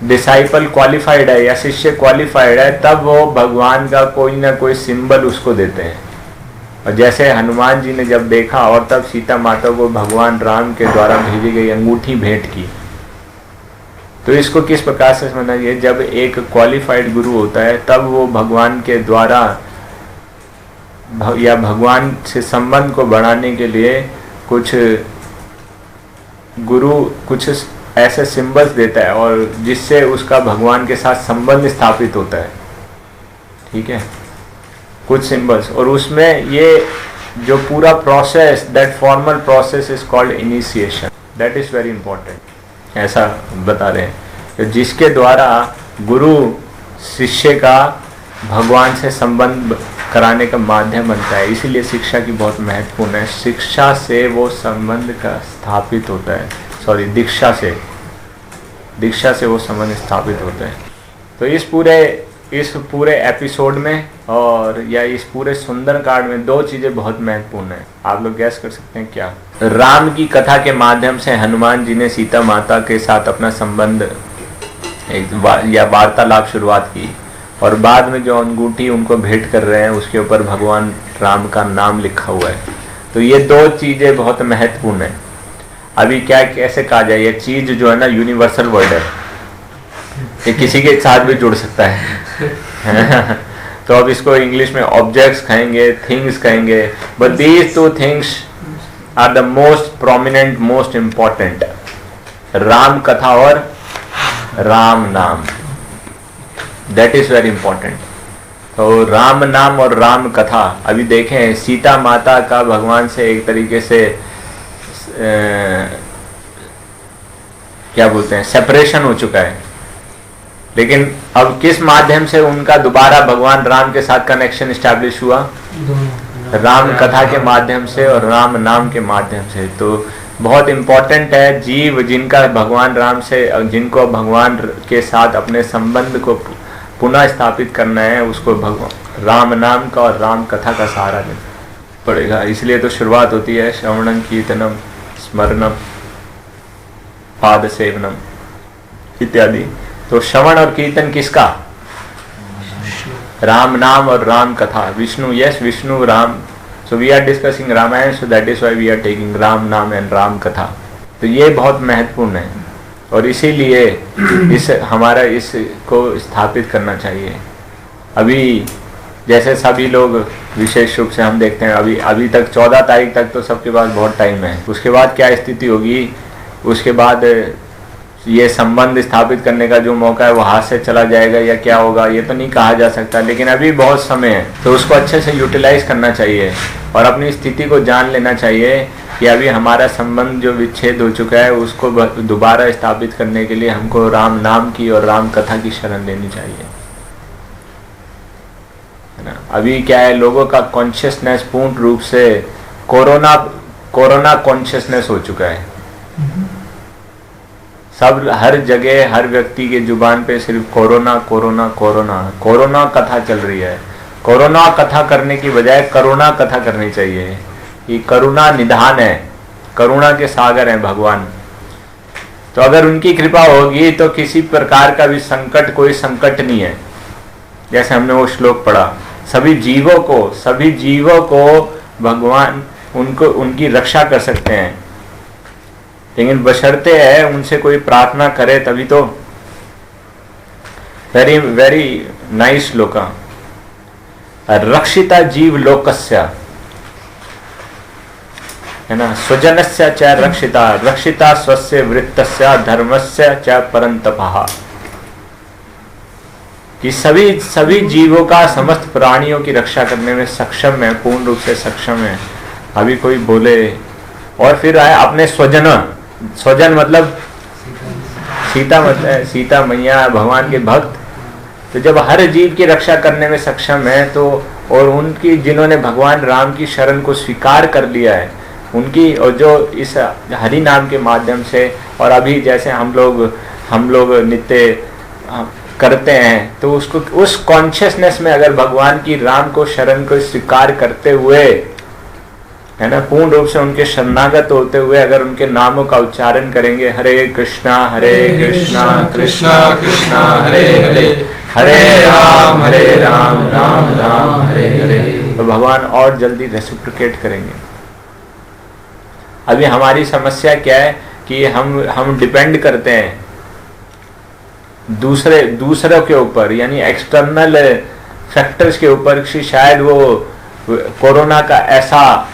डिसाइपल क्वालिफाइड है या शिष्य क्वालिफाइड है, तब वो भगवान का कोई ना कोई सिंबल उसको देते हैं। और जैसे हनुमान जी ने जब देखा, और तब सीता माता को भगवान राम के द्वारा भेजी गई अंगूठी भेंट की। तो इसको किस प्रकार से समझना चाहिए, जब एक क्वालिफाइड गुरु होता है, तब वो भगवान के द्वारा या भगवान से संबंध को बढ़ाने के लिए कुछ ऐसे सिंबल्स देता है, और जिससे उसका भगवान के साथ संबंध स्थापित होता है, ठीक है, कुछ सिंबल्स। और उसमें ये जो पूरा process, that formal process is called initiation, that is very important. ऐसा बता रहे हैं कि जिसके द्वारा गुरु शिष्य का भगवान से संबंध कराने का माध्यम बनता है। इसीलिए शिक्षा की बहुत महत्वपूर्ण है। शिक्षा से वो संबंध का स्थापित होता है, दीक्षा से वो संबंध स्थापित होता है। तो इस पूरे इस पूरे एपिसोड में और या इस पूरे सुंदरकांड में दो चीजें बहुत महत्वपूर्ण हैं। आप लोग गैस कर सकते हैं क्या? राम की कथा के माध्यम से हनुमान जी ने सीता माता के साथ अपना संबंध या वार्तालाप शुरुआत की, और बाद में जो अंगूठी उनको भेंट कर रहे हैं उसके ऊपर भगवान राम का नाम लिखा हुआ है। तो ये दो चीजें बहुत महत्वपूर्ण है। अभी क्या कैसे कहा जाए, ये चीज जो है ना यूनिवर्सल वर्ड है, ये किसी के साथ भी जुड़ सकता है। तो अब इसको इंग्लिश में ऑब्जेक्ट्स कहेंगे, थिंग्स कहेंगे, but these two things are the most prominent, most important, Ram कथा और राम नाम। That is very important. तो राम नाम और राम कथा, अभी देखें सीता माता का भगवान से एक तरीके से क्या बोलते हैं, सेपरेशन हो चुका है, लेकिन अब किस माध्यम से उनका दोबारा भगवान राम के साथ कनेक्शन स्टैब्लिश हुआ? राम कथा के माध्यम से और राम नाम के माध्यम से। तो बहुत इंपॉर्टेंट है, जीव जिनका भगवान राम से, जिनको भगवान के साथ अपने संबंध को पुनः स्थापित करना है, उसको भगवान राम नाम का और राम कथा का सहारा लेना पड़ेगा। इसलिए तो शुरुआत होती है श्रवणम कीर्तनम स्मरणम पाद सेवनम इत्यादि। तो श्रवण और कीर्तन किसका? राम नाम और राम कथा। Vishnu, yes Vishnu Ram. So we are discussing Ramayana, so that is why we are taking Ram naam and Ram कथा। तो ये बहुत महत्वपूर्ण है और इसीलिए हमारा इसको स्थापित करना चाहिए। अभी जैसे सभी लोग विशेष रूप से हम देखते हैं, अभी तक 14 तारीख तक तो सबके पास बहुत टाइम है। उसके बाद क्या स्थिति होगी, उसके बाद ये संबंध स्थापित करने का जो मौका है वो हाथ से चला जाएगा या क्या होगा, ये तो नहीं कहा जा सकता, लेकिन अभी बहुत समय है तो उसको अच्छे से यूटिलाइज करना चाहिए और अपनी स्थिति को जान लेना चाहिए कि अभी हमारा संबंध जो विच्छेद हो चुका है उसको दोबारा स्थापित करने के लिए हमको राम नाम की और राम कथा की शरण लेनी चाहिए, है ना। अभी क्या है, लोगों का कॉन्शियसनेस पूर्ण रूप से कोरोना कॉन्शियसनेस हो चुका है। सब हर जगह हर व्यक्ति के जुबान पे सिर्फ कोरोना कोरोना कोरोना कोरोना कथा चल रही है। कोरोना कथा करने की बजाय करुणा कथा करनी चाहिए कि करुणा निधान है, करुणा के सागर हैं भगवान। तो अगर उनकी कृपा होगी तो किसी प्रकार का भी संकट कोई संकट नहीं है। जैसे हमने वो श्लोक पढ़ा, सभी जीवों को भगवान उनकी रक्षा कर सकते हैं, लेकिन बशर्ते है उनसे कोई प्रार्थना करे तभी तो। Very very nice shloka. रक्षिता जीव लोकस्य, है ना, स्वजनस्य च रक्षिता स्वस्य वृत्तस्य धर्मस्य च परंतपः। कि सभी जीवों का, समस्त प्राणियों की रक्षा करने में सक्षम है, पूर्ण रूप से सक्षम है। अभी कोई बोले, और फिर आए अपने स्वजन मतलब सीता मैया भगवान के भक्त। तो जब हर जीव की रक्षा करने में सक्षम है तो, और उनकी जिन्होंने भगवान राम की शरण को स्वीकार कर लिया है उनकी, और जो इस हरि नाम के माध्यम से, और अभी जैसे हम लोग नित्य करते हैं, तो उसको उस कॉन्शियसनेस में अगर भगवान की राम को शरण को स्वीकार करते हुए, है ना, पूर्ण रूप से उनके शरणागत होते हुए अगर उनके नामों का उच्चारण करेंगे, हरे कृष्णा कृष्णा कृष्णा हरे हरे, हरे राम राम राम हरे हरे, तो भगवान और जल्दी रेसिप्रोकेट करेंगे। अभी हमारी समस्या क्या है कि हम डिपेंड करते हैं दूसरों के ऊपर, यानी एक्सटर्नल फैक्टर्स के ऊपर, कि शायद वो कोरोना का ऐसा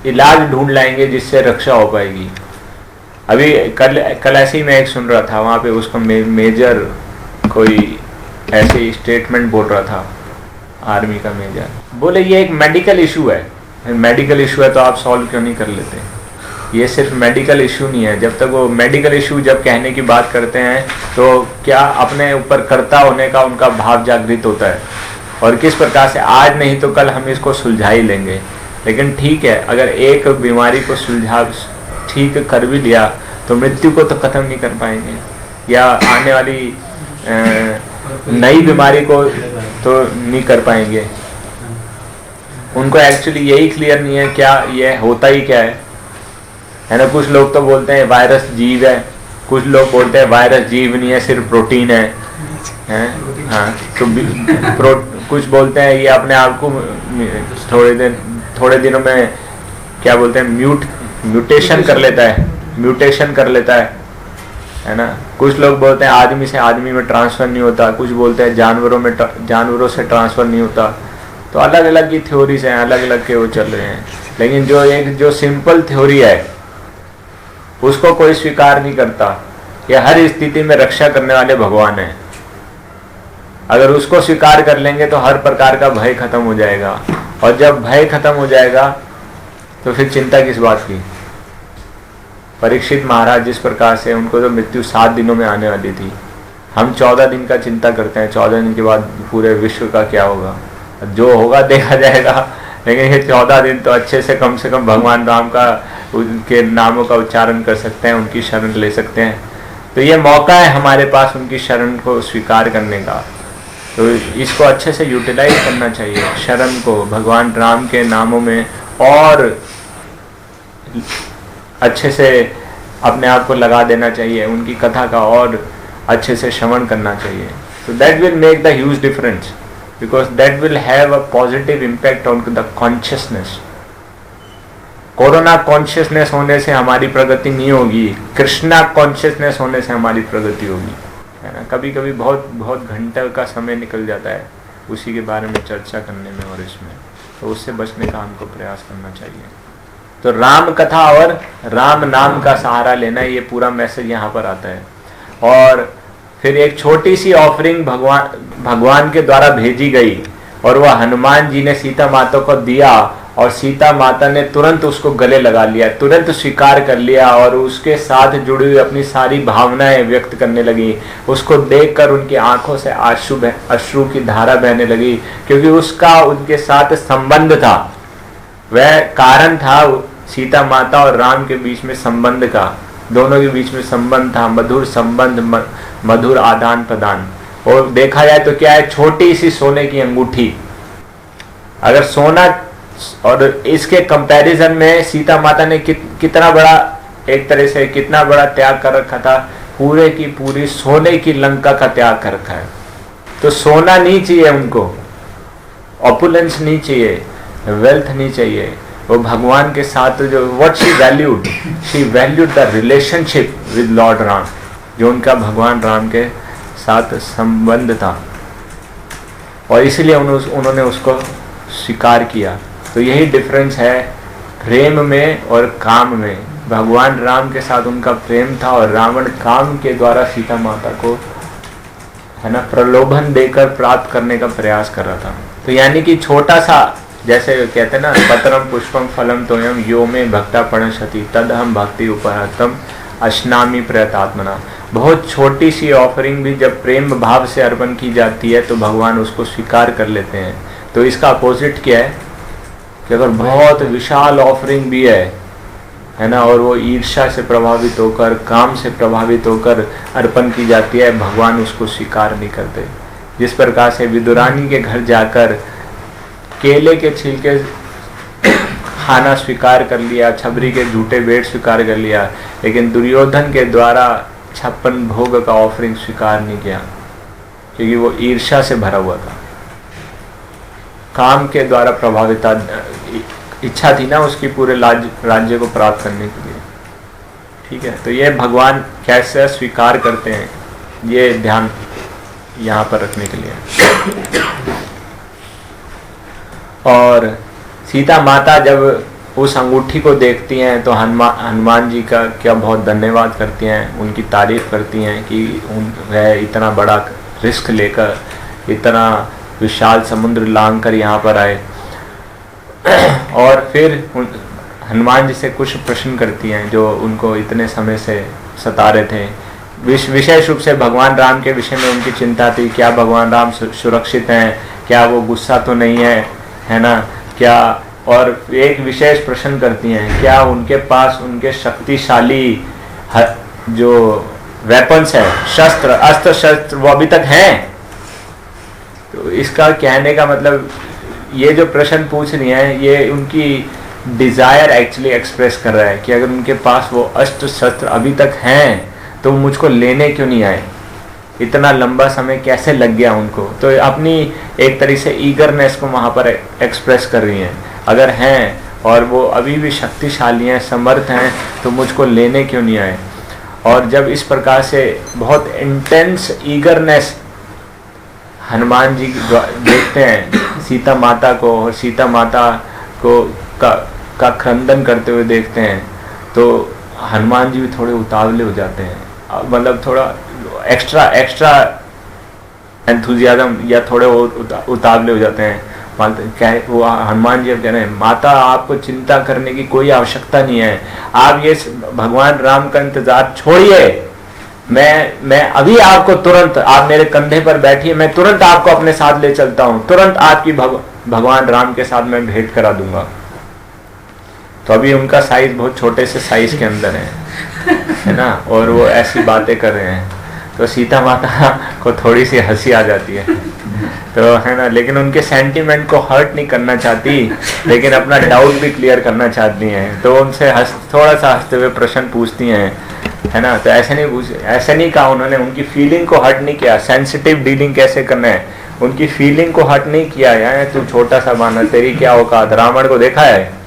इलाज ढूंढ लाएंगे जिससे रक्षा हो पाएगी। अभी कल ऐसे ही मैं एक सुन रहा था, वहाँ पे उसको मेजर कोई ऐसे स्टेटमेंट बोल रहा था, आर्मी का मेजर बोले ये एक मेडिकल इशू है। मेडिकल इशू है तो आप सॉल्व क्यों नहीं कर लेते? ये सिर्फ मेडिकल इशू नहीं है। जब तक वो मेडिकल इशू जब कहने की बात करते हैं तो क्या अपने ऊपर कर्ता होने का उनका भाव जागृत होता है, और किस प्रकार से आज नहीं तो कल हम इसको सुलझा ही लेंगे। लेकिन ठीक है, अगर एक बीमारी को ठीक कर भी लिया तो मृत्यु को तो खत्म नहीं कर पाएंगे, या आने वाली नई बीमारी को तो नहीं कर पाएंगे। उनको एक्चुअली यही क्लियर नहीं है क्या ये होता ही क्या है ना। कुछ लोग तो बोलते हैं वायरस जीव है, कुछ लोग बोलते हैं वायरस जीव नहीं है, सिर्फ प्रोटीन है। हाँ, तो कुछ बोलते हैं ये अपने आप को थोड़े दिनों में क्या बोलते हैं म्यूटेशन कर लेता है ना। कुछ लोग बोलते हैं आदमी से आदमी में ट्रांसफर नहीं होता, कुछ बोलते हैं जानवरों से ट्रांसफर नहीं होता। तो अलग अलग की थ्योरीज हैं, अलग अलग के वो चल रहे हैं। लेकिन जो सिंपल थ्योरी है उसको कोई स्वीकार नहीं करता। ये हर स्थिति में रक्षा करने वाले भगवान हैं। अगर उसको स्वीकार कर लेंगे तो हर प्रकार का भय खत्म हो जाएगा, और जब भय खत्म हो जाएगा तो फिर चिंता किस बात की। परीक्षित महाराज जिस प्रकार से उनको तो मृत्यु 7 दिनों में आने वाली थी, हम 14 दिन का चिंता करते हैं, 14 दिन के बाद पूरे विश्व का क्या होगा, जो होगा देखा जाएगा। लेकिन ये 14 दिन तो अच्छे से कम भगवान राम का उनके नामों का उच्चारण कर सकते हैं, उनकी शरण ले सकते हैं। तो ये मौका है हमारे पास उनकी शरण को स्वीकार करने का। तो इसको अच्छे से यूटिलाइज करना चाहिए, शरण को भगवान राम के नामों में, और अच्छे से अपने आप को लगा देना चाहिए, उनकी कथा का और अच्छे से श्रवण करना चाहिए। So that will make the huge difference, because that will have a positive impact on the consciousness. Corona consciousness होने से हमारी प्रगति नहीं होगी, कृष्णा कॉन्शियसनेस होने से हमारी प्रगति होगी, है ना। कभी कभी बहुत घंटे का समय निकल जाता है उसी के बारे में चर्चा करने में और इसमें, तो उससे बचने का हमको प्रयास करना चाहिए। तो राम कथा और राम नाम का सहारा लेना, ये पूरा मैसेज यहाँ पर आता है। और फिर एक छोटी सी ऑफरिंग भगवान के द्वारा भेजी गई, और वह हनुमान जी ने सीता माता को दिया, और सीता माता ने तुरंत उसको गले लगा लिया, तुरंत स्वीकार कर लिया, और उसके साथ जुड़ी हुई अपनी सारी भावनाएं व्यक्त करने लगी। उसको देखकर उनकी आंखों से अश्रु की धारा बहने लगी, क्योंकि उसका उनके साथ संबंध था, वह कारण था सीता माता और राम के बीच में संबंध का, दोनों के बीच में संबंध था, मधुर संबंध, मधुर आदान प्रदान। और देखा जाए तो क्या है, छोटी सी सोने की अंगूठी, अगर सोना, और इसके कंपैरिजन में सीता माता ने कितना बड़ा, एक तरह से कितना बड़ा त्याग कर रखा था, पूरे की पूरी सोने की लंका का त्याग कर रखा है। तो सोना नहीं चाहिए उनको, ऑपुलेंस नहीं चाहिए, वेल्थ नहीं चाहिए, वो भगवान के साथ जो what she valued the relationship with Lord Ram, जो उनका भगवान राम के साथ संबंध था, और इसीलिए उन्होंने उसको स्वीकार किया। तो यही डिफरेंस है प्रेम में और काम में। भगवान राम के साथ उनका प्रेम था, और रावण काम के द्वारा सीता माता को, है ना, प्रलोभन देकर प्राप्त करने का प्रयास कर रहा था। तो यानी कि छोटा सा, जैसे कहते हैं ना, पत्रम पुष्पम फलम तोयम यो में भक्ता प्रणशति तद हम भक्ति उपहतम अश्नामी प्रयतात्मना। बहुत छोटी सी ऑफरिंग भी जब प्रेम भाव से अर्पण की जाती है तो भगवान उसको स्वीकार कर लेते हैं। तो इसका अपोजिट क्या है कि अगर बहुत विशाल ऑफरिंग भी है ना, और वो ईर्ष्या से प्रभावित होकर, काम से प्रभावित होकर अर्पण की जाती है, भगवान उसको स्वीकार नहीं करते। जिस प्रकार से विदुरानी के घर जाकर केले के छिलके खाना स्वीकार कर लिया, छबरी के झूठे बेट स्वीकार कर लिया, लेकिन दुर्योधन के द्वारा 56 भोग का ऑफरिंग स्वीकार नहीं किया, क्योंकि वो ईर्ष्या से भरा हुआ था, काम के द्वारा प्रभावित इच्छा थी ना उसकी पूरे राज्य को प्राप्त करने के लिए। ठीक है, तो ये भगवान कैसे स्वीकार करते हैं, ये ध्यान यहाँ पर रखने के लिए। और सीता माता जब उस अंगूठी को देखती हैं तो हनुमान जी का क्या बहुत धन्यवाद करती हैं, उनकी तारीफ करती हैं कि वह इतना बड़ा रिस्क लेकर, इतना विशाल समुद्र लांघ कर यहाँ पर आए। और फिर हनुमान जी से कुछ प्रश्न करती हैं जो उनको इतने समय से सता रहे थे। विशेष रूप से भगवान राम के विषय में उनकी चिंता थी, क्या भगवान राम सुरक्षित हैं, क्या वो गुस्सा तो नहीं है ना, क्या, और एक विशेष प्रश्न करती हैं, क्या उनके पास उनके शक्तिशाली जो वेपन्स है, शस्त्र, अस्त्र शस्त्र, वो अभी तक हैं, तो इसका कहने का मतलब ये जो प्रश्न पूछ रही हैं ये उनकी डिज़ायर एक्चुअली एक्सप्रेस कर रहा है कि अगर उनके पास वो अस्त्र शस्त्र अभी तक हैं तो मुझको लेने क्यों नहीं आए, इतना लंबा समय कैसे लग गया उनको। तो अपनी एक तरीके से ईगरनेस को वहाँ पर एक्सप्रेस कर रही हैं। अगर हैं और वो अभी भी शक्तिशाली हैं, समर्थ हैं, तो मुझको लेने क्यों नहीं आए। और जब इस प्रकार से बहुत इंटेंस ईगरनेस हनुमान जी देखते हैं सीता माता को, और सीता माता को का क्रंदन करते हुए देखते हैं, तो हनुमान जी भी थोड़े उतावले हो जाते हैं, मतलब थोड़ा एक्स्ट्रा एंथुजियाज्म या थोड़े उतावले हो जाते हैं। क्या वो हनुमान जी अब कह रहे हैं, माता आपको चिंता करने की कोई आवश्यकता नहीं है, आप ये भगवान राम का इंतजार छोड़िए, मैं अभी आपको तुरंत, आप मेरे कंधे पर बैठिए, मैं तुरंत आपको अपने साथ ले चलता हूँ, तुरंत आपकी भगवान राम के साथ मैं भेंट करा दूंगा। तो अभी उनका साइज बहुत छोटे से साइज के अंदर है ना, और वो ऐसी बातें कर रहे हैं, तो सीता माता को थोड़ी सी हंसी आ जाती है, तो है ना, लेकिन उनके सेंटीमेंट को हर्ट नहीं करना चाहती, लेकिन अपना डाउट भी क्लियर करना चाहती हैं। तो उनसे थोड़ा सा हंसते हुए प्रश्न पूछती हैं, है ना। तो ऐसे नहीं कहा उन्होंने, उनकी फीलिंग को हर्ट नहीं किया। सेंसिटिव डीलिंग कैसे करना है, उनकी फीलिंग को हर्ट नहीं किया। यार तू छोटा सा बानर, तेरी क्या औकात, रावण को देखा है,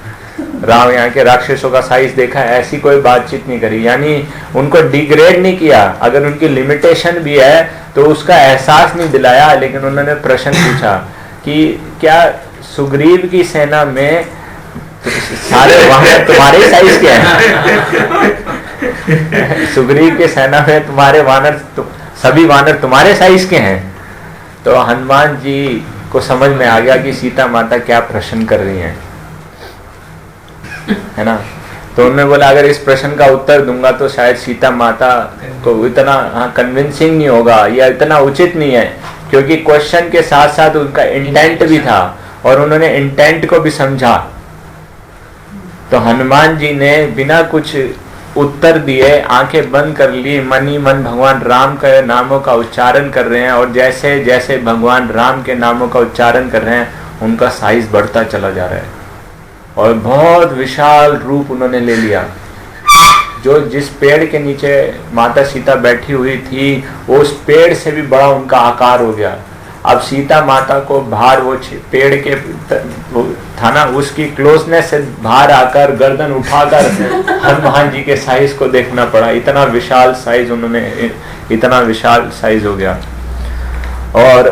राम यहाँ के राक्षसों का साइज देखा है, ऐसी कोई बातचीत नहीं करी, यानी उनको डिग्रेड नहीं किया। अगर उनकी लिमिटेशन भी है तो उसका एहसास नहीं दिलाया, लेकिन उन्होंने प्रश्न पूछा कि क्या सुग्रीव की सेना में सारे वानर तुम्हारे साइज के हैं? सुग्रीव की सेना में तुम्हारे वानर सभी वानर तुम्हारे साइज के हैं? तो हनुमान जी को समझ में आ गया कि सीता माता क्या प्रश्न कर रही हैं, है ना। तो उन्होंने बोला अगर इस प्रश्न का उत्तर दूंगा तो शायद सीता माता को इतना कन्विंसिंग नहीं होगा या इतना उचित नहीं है, क्योंकि क्वेश्चन के साथ साथ उनका इंटेंट भी था और उन्होंने इंटेंट को भी समझा। तो हनुमान जी ने बिना कुछ उत्तर दिए आंखें बंद कर ली, मन ही मन भगवान राम के नामों का उच्चारण कर रहे हैं, और जैसे जैसे भगवान राम के नामों का उच्चारण कर रहे हैं उनका साइज बढ़ता चला जा रहा है और बहुत विशाल रूप उन्होंने ले लिया। जो जिस पेड़ के नीचे माता सीता बैठी हुई थी उस पेड़ से भी बड़ा उनका आकार हो गया। अब सीता माता को बाहर वो पेड़ के था ना, उसकी क्लोजनेस से बाहर आकर गर्दन उठाकर हनुमान जी के साइज को देखना पड़ा। इतना विशाल साइज उन्होंने, इतना विशाल साइज हो गया। और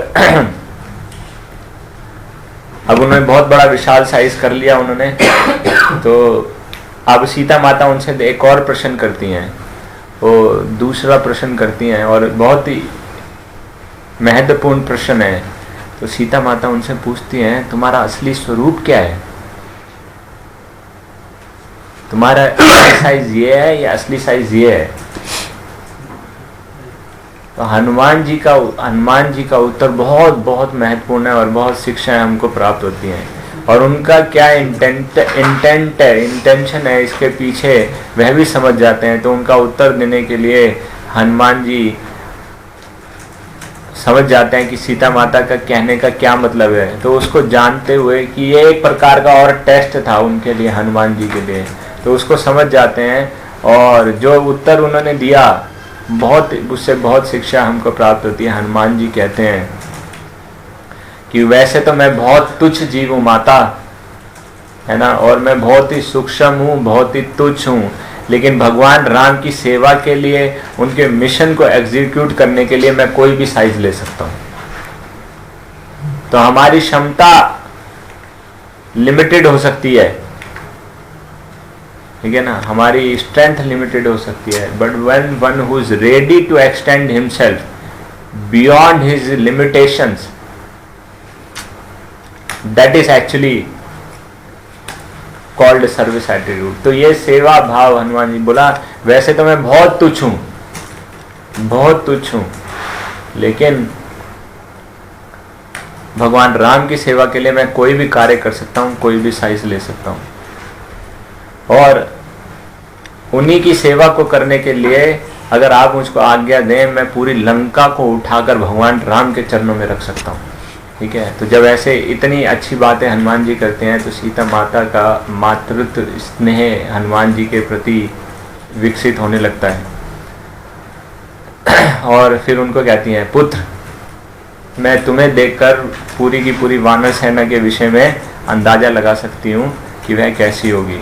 अब उन्होंने बहुत बड़ा विशाल साइज कर लिया उन्होंने। तो अब सीता माता उनसे एक और प्रश्न करती हैं, वो दूसरा प्रश्न करती हैं और बहुत ही महत्वपूर्ण प्रश्न है। तो सीता माता उनसे पूछती हैं तुम्हारा असली स्वरूप क्या है, तुम्हारा असली साइज ये है या असली साइज ये है? तो हनुमान जी का उत्तर बहुत बहुत महत्वपूर्ण है और बहुत शिक्षाएं हमको प्राप्त होती हैं। और उनका क्या इंटेंशन है इसके पीछे वह भी समझ जाते हैं। तो उनका उत्तर देने के लिए हनुमान जी समझ जाते हैं कि सीता माता का कहने का क्या मतलब है। तो उसको जानते हुए कि ये एक प्रकार का और टेस्ट था उनके लिए, हनुमान जी के लिए, तो उसको समझ जाते हैं। और जो उत्तर उन्होंने दिया उससे बहुत शिक्षा हमको प्राप्त होती है। हनुमान जी कहते हैं कि वैसे तो मैं बहुत तुच्छ जीव हूँ माता, है ना, और मैं बहुत ही सूक्ष्म हूँ, बहुत ही तुच्छ हूँ, लेकिन भगवान राम की सेवा के लिए, उनके मिशन को एग्जीक्यूट करने के लिए मैं कोई भी साइज ले सकता हूँ। तो हमारी क्षमता लिमिटेड हो सकती है, ठीक है ना, हमारी स्ट्रेंथ लिमिटेड हो सकती है, but when one who is ready to extend himself beyond his limitations, that is actually called service attitude. तो ये सेवा भाव, हनुमान जी बोला वैसे तो मैं बहुत तुच्छ हूं, बहुत तुच्छ हूं, लेकिन भगवान राम की सेवा के लिए मैं कोई भी कार्य कर सकता हूं, कोई भी साइज ले सकता हूं। और उन्हीं की सेवा को करने के लिए अगर आप मुझको आज्ञा दें, मैं पूरी लंका को उठाकर भगवान राम के चरणों में रख सकता हूं। ठीक है। तो जब ऐसे इतनी अच्छी बातें हनुमान जी करते हैं तो सीता माता का मातृत्व स्नेह हनुमान जी के प्रति विकसित होने लगता है। और फिर उनको कहती हैं, पुत्र मैं तुम्हें देखकर पूरी की पूरी वानर सेना के विषय में अंदाजा लगा सकती हूँ कि वह कैसी होगी।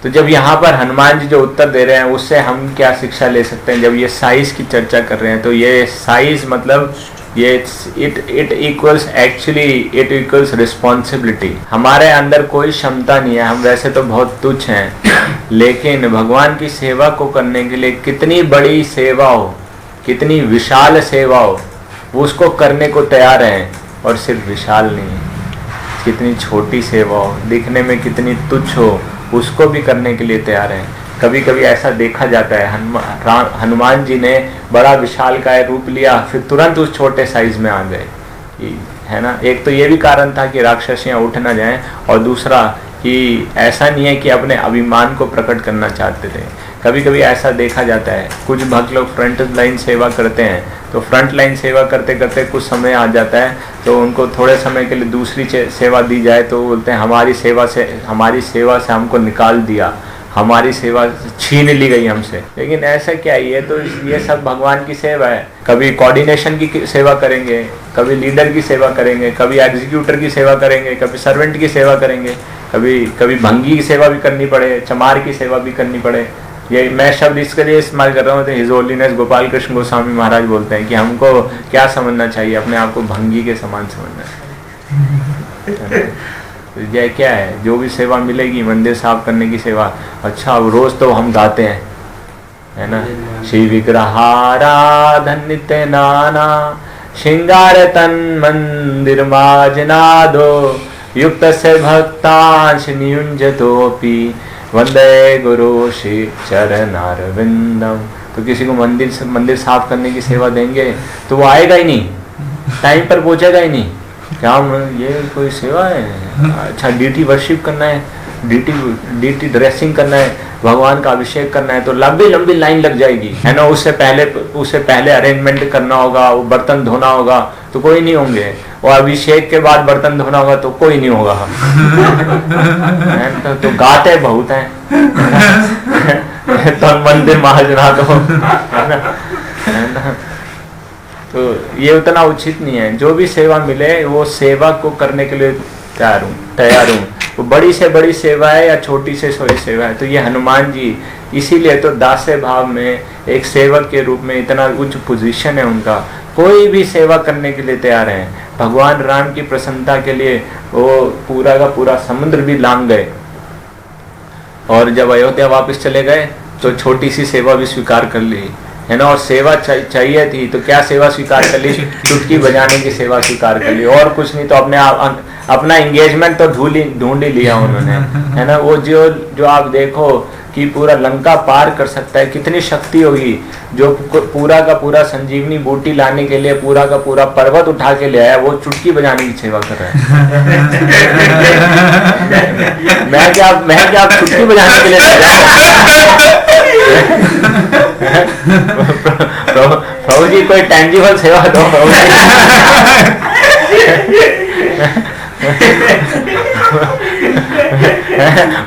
तो जब यहाँ पर हनुमान जी जो उत्तर दे रहे हैं उससे हम क्या शिक्षा ले सकते हैं? जब ये साइज की चर्चा कर रहे हैं तो ये साइज मतलब ये it equals actually it equals responsibility. हमारे अंदर कोई क्षमता नहीं है, हम वैसे तो बहुत तुच्छ हैं, लेकिन भगवान की सेवा को करने के लिए कितनी बड़ी सेवा हो, कितनी विशाल सेवा हो, वो उसको करने को तैयार हैं। और सिर्फ विशाल नहीं, कितनी छोटी सेवा हो, दिखने में कितनी तुच्छ हो, उसको भी करने के लिए तैयार हैं। कभी कभी ऐसा देखा जाता है हनुमान जी ने बड़ा विशालकाय रूप लिया, फिर तुरंत उस छोटे साइज में आ गए, है ना। एक तो ये भी कारण था कि राक्षसियाँ उठ ना जाएं, और दूसरा कि ऐसा नहीं है कि अपने अभिमान को प्रकट करना चाहते थे। कभी कभी ऐसा देखा जाता है, कुछ भक्त लोग फ्रंट लाइन सेवा करते हैं, तो फ्रंट लाइन सेवा करते करते कुछ समय आ जाता है तो उनको थोड़े समय के लिए दूसरी सेवा दी जाए तो बोलते हैं हमारी सेवा से हमको निकाल दिया, हमारी सेवा छीन ली गई हमसे। लेकिन ऐसा क्या है, ये सब भगवान की सेवा है। कभी कोऑर्डिनेशन की सेवा करेंगे, कभी लीडर की सेवा करेंगे, कभी एग्जीक्यूटर की सेवा करेंगे, कभी सर्वेंट की सेवा करेंगे, कभी भंगी की सेवा भी करनी पड़े, चमार की सेवा भी करनी पड़े। ये मैं शब्द इसके लिए इस्तेमाल कर रहा हूँ तो हिज होलीनेस गोपाल कृष्ण गोस्वामी महाराज बोलते हैं कि हमको क्या समझना चाहिए, अपने आप को भंगी के समान समझना चाहिए। तो ये क्या है, जो भी सेवा मिलेगी, मंदिर साफ करने की सेवा, अच्छा रोज तो हम गाते हैं, है ना, श्री विग्रहाराधन नित्य नाना श्रृंगार तन मंदिर माजनादो युक्त से भक्तांश नियुंजतोपि वंदे गुरु श्री चरणारविंदम। तो किसी को मंदिर साफ करने की सेवा देंगे तो वो आएगा ही नहीं, टाइम पर पहुंचेगा ही नहीं। क्या ये कोई सेवा है? अच्छा डीटी वर्शिप करना है, डीटी ड्रेसिंग करना है, भगवान का अभिषेक करना है, तो लंबी लंबी लाइन लग जाएगी, है ना। उससे पहले अरेंजमेंट करना होगा, वो बर्तन धोना होगा तो कोई नहीं होंगे, और अभिषेक के बाद बर्तन धोना होगा तो कोई नहीं होगा। तो गाते बहुत हैं तो मंदिर महाजना तो, है ना। तो ये उतना उचित नहीं है। जो भी सेवा मिले वो सेवा को करने के लिए तैयार हूँ। वो बड़ी से बड़ी सेवा है या छोटी से छोटी सेवा है। तो ये हनुमान जी इसीलिए तो दास्य भाव में एक सेवक के रूप में इतना उच्च पोजीशन है उनका, कोई भी सेवा करने के लिए तैयार है। भगवान राम की प्रसन्नता के लिए वो पूरा का पूरा समुद्र भी लांग गए, और जब अयोध्या वापस चले गए तो छोटी सी सेवा भी स्वीकार कर ली, है ना। और सेवा चाहिए थी तो क्या सेवा स्वीकार कर ली? चुटकी बजाने की सेवा स्वीकार कर ली, और कुछ नहीं तो अपना एंगेजमेंट तो ढूंढ ही लिया उन्होंने, है ना। वो जो आप देखो कि पूरा लंका पार कर सकता है, कितनी शक्ति होगी। जो पूरा का पूरा संजीवनी बूटी लाने के लिए पूरा का पूरा पर्वत उठा के ले आया, वो चुटकी बजाने की सेवा कर रहा है। मैं क्या चुटकी बजाने के लिए प्रभु जी कोई टेंजिबल सेवा दो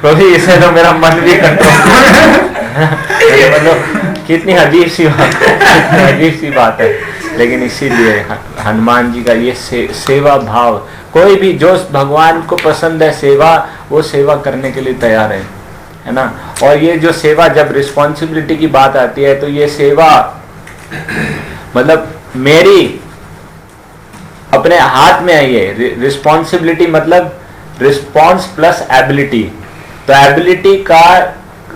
प्रभु जी, इससे तो मेरा मन भी मतलब कितनी अजीब सी बात है। लेकिन इसीलिए हनुमान जी का ये सेवा भाव, कोई भी जो भगवान को पसंद है सेवा, वो सेवा करने के लिए तैयार है ना। और ये जो सेवा, जब रिस्पॉन्सिबिलिटी की बात आती है तो ये सेवा मतलब मेरी अपने हाथ में है। ये रिस्पॉन्सिबिलिटी मतलब रिस्पॉन्स प्लस एबिलिटी। तो एबिलिटी का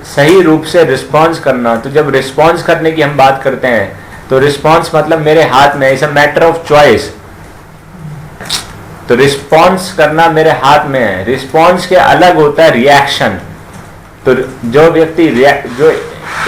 सही रूप से रिस्पॉन्स करना। तो जब रिस्पॉन्स करने की हम बात करते हैं तो रिस्पॉन्स मतलब मेरे हाथ में, it's a matter of choice. तो रिस्पॉन्स करना मेरे हाथ में है। रिस्पॉन्स के अलग होता है रिएक्शन। तो जो व्यक्ति जो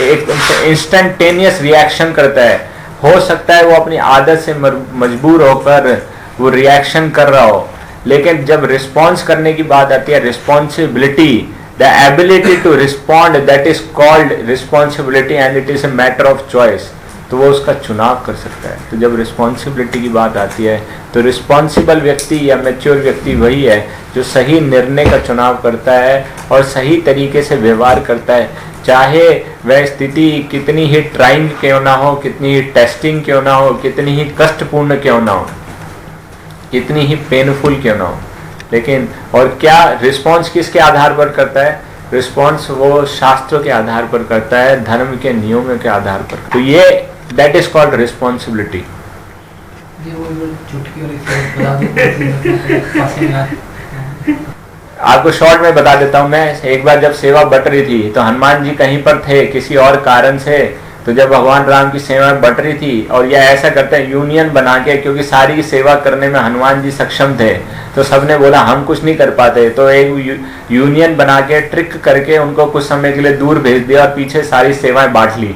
एक इंस्टेंटेनियस रिएक्शन करता है, हो सकता है वो अपनी आदत से मजबूर होकर वो रिएक्शन कर रहा हो, लेकिन जब रिस्पॉन्स करने की बात आती है, responsibility, the ability to respond, that is called responsibility and it is a matter of choice. तो वो उसका चुनाव कर सकता है। तो जब रिस्पॉन्सिबिलिटी की बात आती है तो रिस्पॉन्सिबल व्यक्ति या मैच्योर व्यक्ति वही है जो सही निर्णय का चुनाव करता है और सही तरीके से व्यवहार करता है, चाहे वह स्थिति कितनी ही ट्राइंग क्यों ना हो, कितनी ही टेस्टिंग क्यों ना हो, कितनी ही कष्टपूर्ण क्यों ना हो, कितनी ही पेनफुल क्यों ना हो। लेकिन और क्या रिस्पॉन्स किसके आधार पर करता है? रिस्पॉन्स वो शास्त्रों के आधार पर करता है, धर्म के नियमों के आधार पर। तो ये दैट इज कॉल्ड रिस्पॉन्सिबिलिटी। आपको शॉर्ट में बता देता हूँ मैं। एक बार जब सेवा बट रही थी तो हनुमान जी कहीं पर थे किसी और कारण से, तो जब भगवान राम की सेवा बट रही थी और यह ऐसा करते हैं यूनियन बना के, क्योंकि सारी की सेवा करने में हनुमान जी सक्षम थे, तो सबने बोला हम कुछ नहीं कर पाते, तो एक यूनियन बना के ट्रिक करके उनको कुछ समय के लिए दूर भेज दिया और पीछे सारी सेवाएं बांट ली।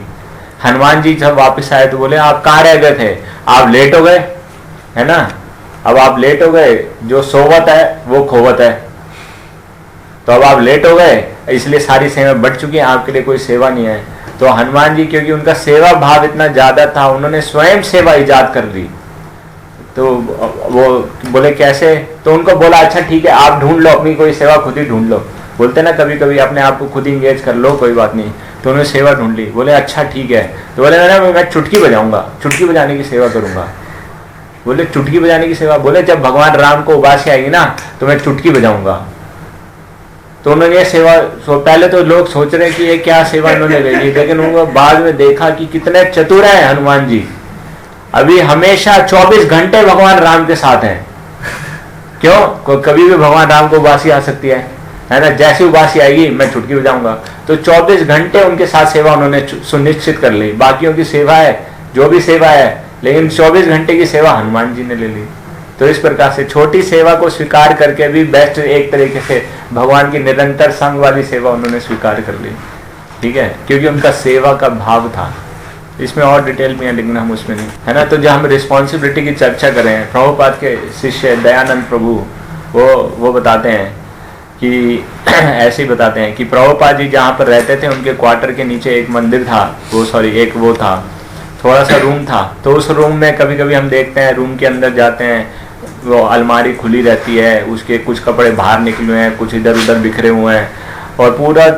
हनुमान जी जब वापस आए तो बोले आप कहाँ रह गए थे, आप लेट हो गए, है ना, अब आप लेट हो गए, जो सोवत है वो खोवत है, तो अब आप लेट हो गए इसलिए सारी सेवा बढ़ चुकी है, आपके लिए कोई सेवा नहीं है। तो हनुमान जी क्योंकि उनका सेवा भाव इतना ज्यादा था, उन्होंने स्वयं सेवा इजाद कर ली। तो वो बोले कैसे, तो उनको बोला अच्छा ठीक है आप ढूंढ लो अपनी कोई सेवा, खुद ही ढूंढ लो। बोलते ना कभी कभी अपने आप को खुद ही इंगेज कर लो, कोई बात नहीं। तो उन्होंने सेवा ढूंढ ली। बोले अच्छा ठीक है, तो बोले मैं चुटकी बजाऊंगा, चुटकी बजाने की सेवा करूंगा। बोले चुटकी बजाने की सेवा, बोले जब भगवान राम को उबासी आएगी ना तो मैं चुटकी बजाऊंगा। तो उन्होंने ये सेवा, पहले तो लोग सोच रहे कि ये क्या सेवा इन्होंने ले ली, लेकिन उनको बाद में देखा कि कितने चतुर हैं हनुमान जी। अभी हमेशा 24 घंटे भगवान राम के साथ हैं। क्यों? कभी भी भगवान राम को उबासी आ सकती है ना, जैसी उबासी आएगी मैं चुटकी बजाऊंगा। तो 24 घंटे उनके साथ सेवा उन्होंने सुनिश्चित कर ली। बाकियों की सेवा है जो भी सेवा है, लेकिन 24 घंटे की सेवा हनुमान जी ने ले ली। तो इस प्रकार से छोटी सेवा को स्वीकार करके भी बेस्ट एक तरीके से भगवान की निरंतर संग वाली सेवा उन्होंने स्वीकार कर ली। ठीक है, क्योंकि उनका सेवा का भाव था। इसमें और डिटेल में लिखना हम उसमें नहीं, है ना। तो जब हम रिस्पॉन्सिबिलिटी की चर्चा करें, प्रभुपाद के शिष्य दयानंद प्रभु वो बताते हैं कि ऐसे ही बताते हैं कि प्रभुपाद जी जहाँ पर रहते थे उनके क्वार्टर के नीचे एक मंदिर था, एक वो था, थोड़ा सा रूम था। तो उस रूम में कभी कभी हम देखते हैं, रूम के अंदर जाते हैं, वो अलमारी खुली रहती है, उसके कुछ कपड़े बाहर निकले हुए हैं, कुछ इधर उधर बिखरे हुए हैं, और पूरा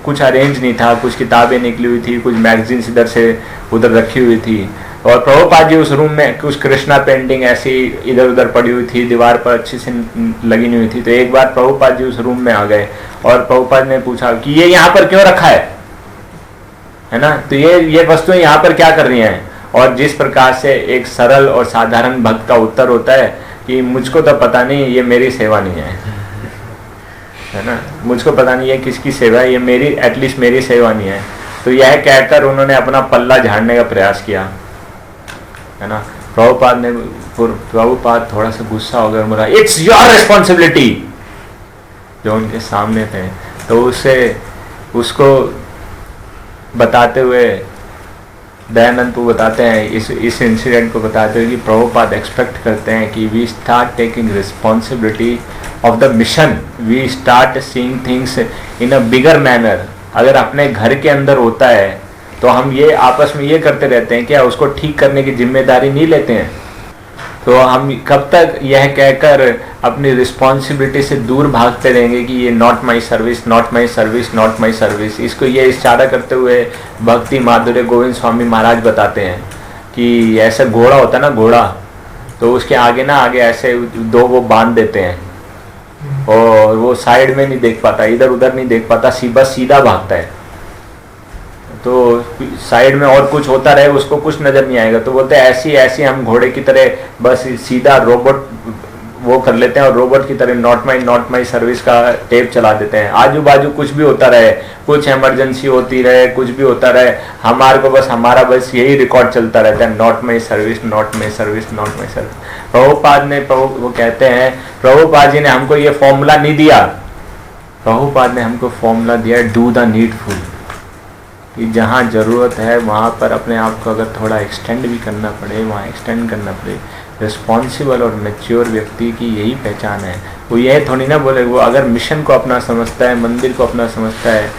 कुछ अरेंज नहीं था, कुछ किताबें निकली हुई थी, कुछ मैगजीन्स इधर से उधर रखी हुई थी। और प्रभुपाद जी उस रूम में कुछ कृष्णा पेंटिंग ऐसी इधर उधर पड़ी हुई थी, दीवार पर अच्छी से लगी नहीं हुई थी। तो एक बार प्रभुपाद जी उस रूम में आ गए और प्रभुपाद ने पूछा कि ये यहाँ पर क्यों रखा है ना, तो ये वस्तुएं यहाँ पर क्या कर रही हैं। और जिस प्रकार से एक सरल और साधारण भक्त का उत्तर होता है कि मुझको तो पता नहीं, ये मेरी सेवा नहीं है ना, मुझको पता नहीं ये किसकी सेवा है, ये मेरी एटलीस्ट मेरी सेवा नहीं है। तो यह कहकर उन्होंने अपना पल्ला झाड़ने का प्रयास किया, है ना। प्रभुपाद थोड़ा सा गुस्सा हो गया, बोला इट्स योर रिस्पॉन्सिबिलिटी, जो उनके सामने थे। तो उसको बताते हुए दयानंद को बताते हैं, इस इंसिडेंट को बताते हुए कि प्रभुपाद एक्सपेक्ट करते हैं कि we start taking responsibility of the mission, we start seeing things in a bigger manner. अगर अपने घर के अंदर होता है तो हम ये आपस में ये करते रहते हैं, क्या उसको ठीक करने की जिम्मेदारी नहीं लेते हैं। तो हम कब तक यह कहकर अपनी रिस्पॉन्सिबिलिटी से दूर भागते रहेंगे कि ये not my service, not my service, not my service. इसको ये इशारा करते हुए भक्ति माधुर्य गोविंद स्वामी महाराज बताते हैं कि ऐसा घोड़ा होता है ना, घोड़ा, तो उसके आगे ना आगे ऐसे दो वो बांध देते हैं और वो साइड में नहीं देख पाता, इधर उधर नहीं देख पाता, बस सीधा भागता है। तो साइड में और कुछ होता रहे उसको कुछ नजर नहीं आएगा। तो बोलते हैं ऐसी हम घोड़े की तरह बस सीधा रोबोट वो कर लेते हैं और रोबोट की तरह नॉट माई सर्विस का टेप चला देते हैं। आजू बाजू कुछ भी होता रहे, कुछ इमरजेंसी होती रहे, कुछ भी होता रहे, हमारा बस यही रिकॉर्ड चलता रहता है, not my service, not my service, not my service. वो कहते हैं प्रभुपाद जी ने हमको ये फॉर्मूला नहीं दिया, प्रभुपाद ने हमको फॉर्मूला दिया डू द नीडफुल, कि जहाँ ज़रूरत है वहाँ पर अपने आप को अगर थोड़ा एक्सटेंड भी करना पड़े वहाँ एक्सटेंड करना पड़े। रिस्पॉन्सिबल और मैच्योर व्यक्ति की यही पहचान है। वो यह थोड़ी ना बोले, वो अगर मिशन को अपना समझता है, मंदिर को अपना समझता है,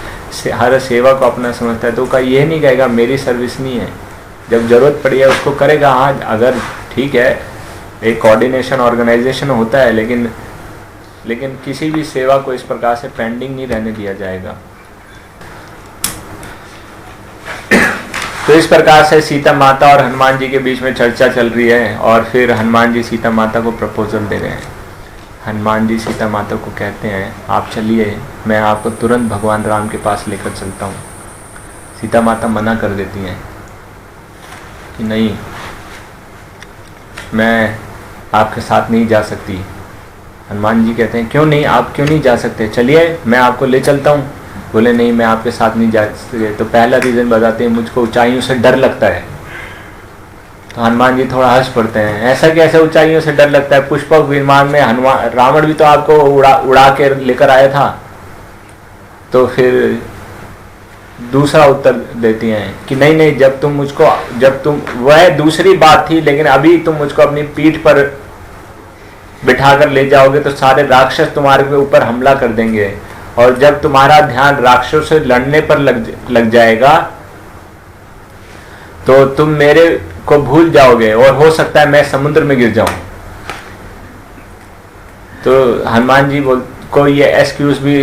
हर सेवा को अपना समझता है, तो का यह नहीं कहेगा मेरी सर्विस नहीं है, जब जरूरत पड़ी है उसको करेगा। हाँ, अगर ठीक है एक कोऑर्डिनेशन ऑर्गेनाइजेशन होता है, लेकिन किसी भी सेवा को इस प्रकार से पेंडिंग नहीं रहने दिया जाएगा। तो इस प्रकार से सीता माता और हनुमान जी के बीच में चर्चा चल रही है, और फिर हनुमान जी सीता माता को प्रपोजल दे रहे हैं। हनुमान जी सीता माता को कहते हैं आप चलिए, मैं आपको तुरंत भगवान राम के पास लेकर चलता हूँ। सीता माता मना कर देती हैं कि नहीं, मैं आपके साथ नहीं जा सकती। हनुमान जी कहते हैं क्यों नहीं, आप क्यों नहीं जा सकते, चलिए मैं आपको ले चलता हूँ। बोले नहीं, मैं आपके साथ नहीं जा सकते। तो पहला रीज़न बताते हैं, मुझको ऊंचाइयों से डर लगता है। तो हनुमान जी थोड़ा हंस पड़ते हैं, ऐसा कैसे ऊंचाइयों से डर लगता है, पुष्पक विमान में हनुमान रावण भी तो आपको उड़ा के लेकर आया था। तो फिर दूसरा उत्तर देती हैं कि नहीं, जब तुम वह दूसरी बात थी, लेकिन अभी तुम मुझको अपनी पीठ पर बिठाकर ले जाओगे तो सारे राक्षस तुम्हारे ऊपर हमला कर देंगे, और जब तुम्हारा ध्यान राक्षसों से लड़ने पर लग जाएगा तो तुम मेरे को भूल जाओगे, और हो सकता है मैं समुद्र में गिर जाऊं। तो हनुमान जी को ये एक्सक्यूज भी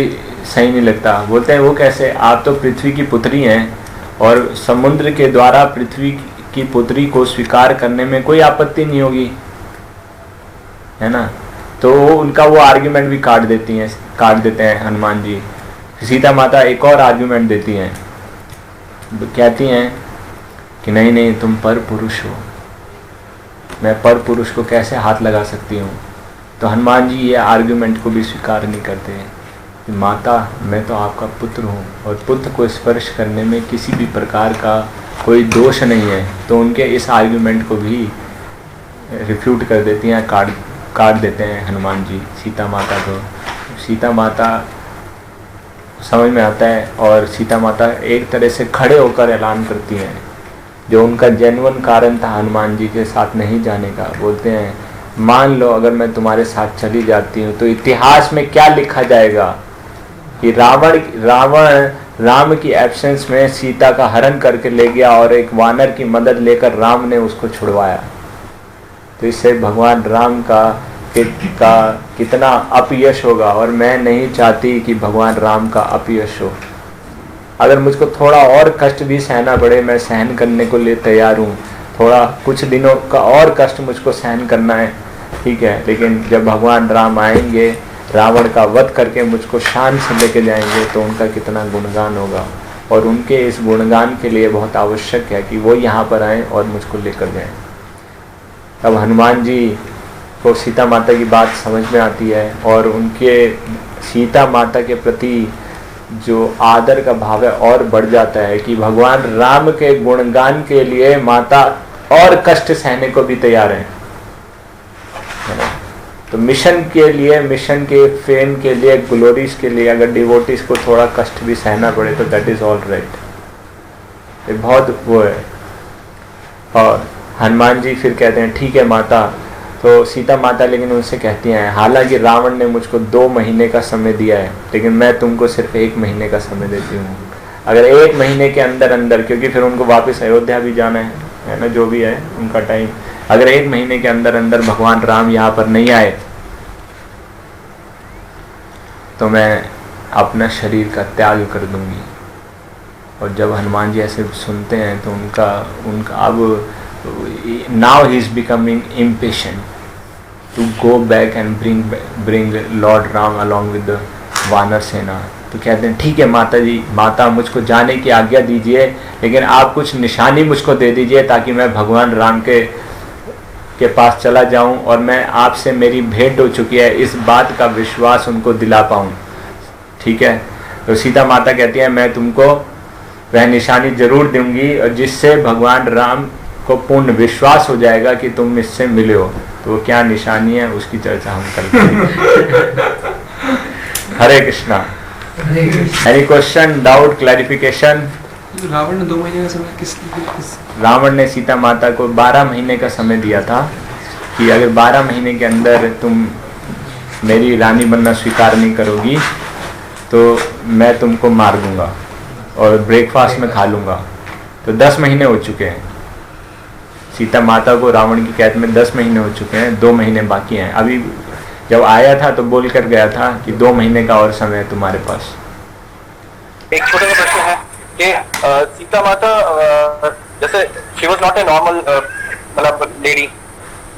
सही नहीं लगता। बोलते हैं वो कैसे, आप तो पृथ्वी की पुत्री हैं, और समुद्र के द्वारा पृथ्वी की पुत्री को स्वीकार करने में कोई आपत्ति नहीं होगी, है ना। तो उनका वो आर्ग्यूमेंट भी काट देते हैं हनुमान जी। सीता माता एक और आर्ग्यूमेंट देती हैं, कहती हैं कि नहीं, तुम पर पुरुष हो, मैं पर पुरुष को कैसे हाथ लगा सकती हूँ। तो हनुमान जी ये आर्ग्यूमेंट को भी स्वीकार नहीं करते हैं कि माता, मैं तो आपका पुत्र हूँ, और पुत्र को स्पर्श करने में किसी भी प्रकार का कोई दोष नहीं है। तो उनके इस आर्ग्यूमेंट को भी रिफ्यूट कर देती हैं, काट देते हैं हनुमान जी सीता माता को। सीता माता समझ में आता है, और सीता माता एक तरह से खड़े होकर ऐलान करती हैं जो उनका जेन्युइन कारण था हनुमान जी के साथ नहीं जाने का। बोलते हैं मान लो अगर मैं तुम्हारे साथ चली जाती हूँ तो इतिहास में क्या लिखा जाएगा कि रावण राम की एब्सेंस में सीता का हरण करके ले गया, और एक वानर की मदद लेकर राम ने उसको छुड़वाया। तो इससे भगवान राम का कितना अपयश होगा, और मैं नहीं चाहती कि भगवान राम का अपयश हो। अगर मुझको थोड़ा और कष्ट भी सहना पड़े, मैं सहन करने को लिए तैयार हूँ। थोड़ा कुछ दिनों का और कष्ट मुझको सहन करना है, ठीक है, लेकिन जब भगवान राम आएंगे, रावण का वध करके मुझको शान से लेके जाएंगे, तो उनका कितना गुणगान होगा। और उनके इस गुणगान के लिए बहुत आवश्यक है कि वो यहाँ पर आएँ और मुझको लेकर जाएं। तब हनुमान जी को सीता माता की बात समझ में आती है, और उनके सीता माता के प्रति जो आदर का भाव है और बढ़ जाता है कि भगवान राम के गुणगान के लिए माता और कष्ट सहने को भी तैयार है ना। तो मिशन के फेम के लिए, ग्लोरीज के लिए अगर डिवोटीज को थोड़ा कष्ट भी सहना पड़े तो दैट इज ऑल राइट, ये बहुत वो है। और हनुमान जी फिर कहते हैं ठीक है माता। तो सीता माता लेकिन उनसे कहती हैं हालांकि रावण ने मुझको 2 महीने का समय दिया है, लेकिन मैं तुमको सिर्फ 1 महीने का समय देती हूँ। अगर 1 महीने के अंदर, क्योंकि फिर उनको वापस अयोध्या भी जाना है ना, जो भी है उनका टाइम, अगर 1 महीने के अंदर भगवान राम यहाँ पर नहीं आए तो मैं अपना शरीर का त्याग कर दूंगी। और जब हनुमान जी ऐसे सुनते हैं तो उनका अब now he is becoming impatient to go back and bring Lord Ram along with the वानर सेना। तो कहते हैं ठीक है माता जी, माता मुझको जाने की आज्ञा दीजिए, लेकिन आप कुछ निशानी मुझको दे दीजिए ताकि मैं भगवान राम के पास चला जाऊं, और मैं आपसे मेरी भेंट हो चुकी है इस बात का विश्वास उनको दिला पाऊं। ठीक है। तो सीता माता कहती है मैं तुमको वह निशानी जरूर दूंगी, और जिससे भगवान राम को पूर्ण विश्वास हो जाएगा कि तुम इससे मिले हो। तो वो क्या निशानी है उसकी चर्चा हम करते हैं। Hare Krishna. Any question, doubt, clarification? Ravan ने 2 महीने का समय किस रावण ने सीता माता को 12 महीने का समय दिया था कि अगर 12 महीने के अंदर तुम मेरी रानी बनना स्वीकार नहीं करोगी तो मैं तुमको मार दूंगा और ब्रेकफास्ट में खा लूंगा। तो 10 महीने हो चुके हैं, सीता माता को रावण की कैद में 10 महीने हो चुके हैं, 2 महीने बाकी हैं। अभी जब आया था तो बोल कर गया था कि 2 महीने का और समय है तुम्हारे पास। एक छोटा सा प्रश्न है कि सीता माता जैसे she was not a normal मतलब लेडी,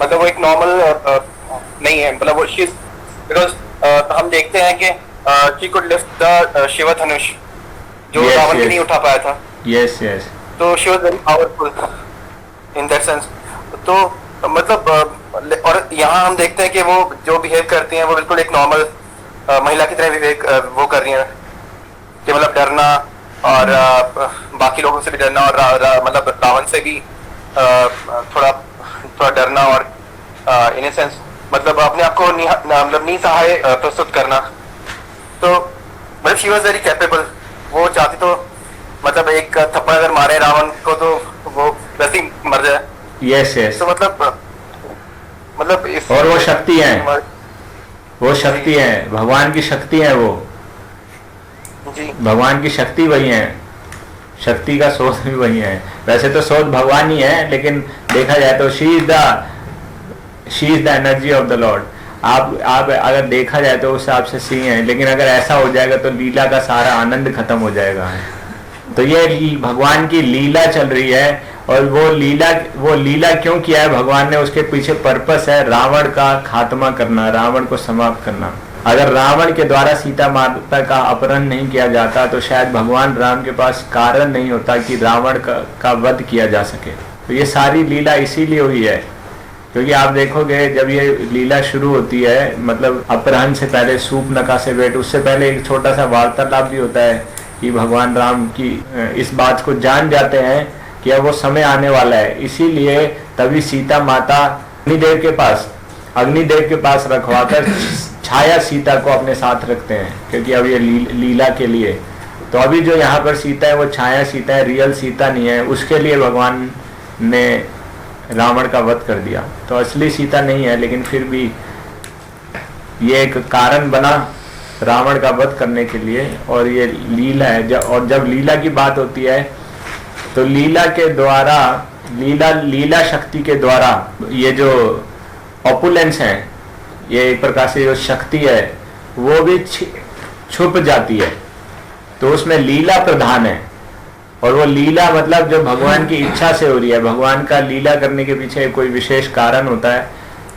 मतलब वो एक नॉर्मल नहीं है, मतलब वो शी बिकॉज हम देखते हैं कि she could lift the Shiv धनुष जो Yes, रावण yes. नहीं उठा पाया था। यस यस तो she was very powerful in that sense. तो मतलब और यहाँ हम देखते हैं कि वो जो बिहेव करती हैं वो बिल्कुल एक नॉर्मल महिला की तरह बिहेव वो कर रही हैं, कि मतलब डरना और बाकी लोगों से भी डरना और मतलब रावण से भी थोड़ा डरना और इन ए सेंस मतलब अपने आप को मतलब निसहाय प्रस्तुत करना। तो मतलब शी वाज वेरी कैपेबल। वो चाहती तो मतलब एक थप्पड़ अगर मारे रावण को तो वो वैसे ही मर जाए। Yes yes. तो मतलब इस और वो शक्ति है, वो शक्ति है, भगवान की शक्ति है वो। जी भगवान की शक्ति वही है, शक्ति का सोर्स भी वही है। वैसे तो सोर्स भगवान ही है, लेकिन देखा जाए तो she is the energy of the Lord. आप अगर देखा जाए तो उस हिसाब से सी है, लेकिन अगर ऐसा हो जाएगा तो लीला का सारा आनंद खत्म हो जाएगा। तो ये भगवान की लीला चल रही है, और वो लीला क्यों किया है भगवान ने, उसके पीछे पर्पस है रावण का खात्मा करना, रावण को समाप्त करना। अगर रावण के द्वारा सीता माता का अपहरण नहीं किया जाता तो शायद भगवान राम के पास कारण नहीं होता कि रावण का वध किया जा सके। तो ये सारी लीला इसीलिए हुई है, क्योंकि आप देखोगे जब ये लीला शुरू होती है, मतलब अपहरण से पहले सूर्पनखा से भेंट, उससे पहले एक छोटा सा वार्तालाप भी होता है कि भगवान राम की इस बात को जान जाते हैं कि अब वो समय आने वाला है। इसीलिए तभी सीता माता अग्निदेव के पास रखवाकर छाया सीता को अपने साथ रखते हैं, क्योंकि अब ये लीला के लिए। तो अभी जो यहाँ पर सीता है वो छाया सीता है, रियल सीता नहीं है। उसके लिए भगवान ने रावण का वध कर दिया। तो असली सीता नहीं है, लेकिन फिर भी ये एक कारण बना रावण का वध करने के लिए, और ये लीला है। और जब लीला की बात होती है तो लीला के द्वारा, लीला शक्ति के द्वारा ये जो ऑपुलेंस है, ये एक प्रकार से जो शक्ति है वो भी छुप जाती है। तो उसमें लीला प्रधान है, और वो लीला मतलब जो भगवान की इच्छा से हो रही है। भगवान का लीला करने के पीछे कोई विशेष कारण होता है,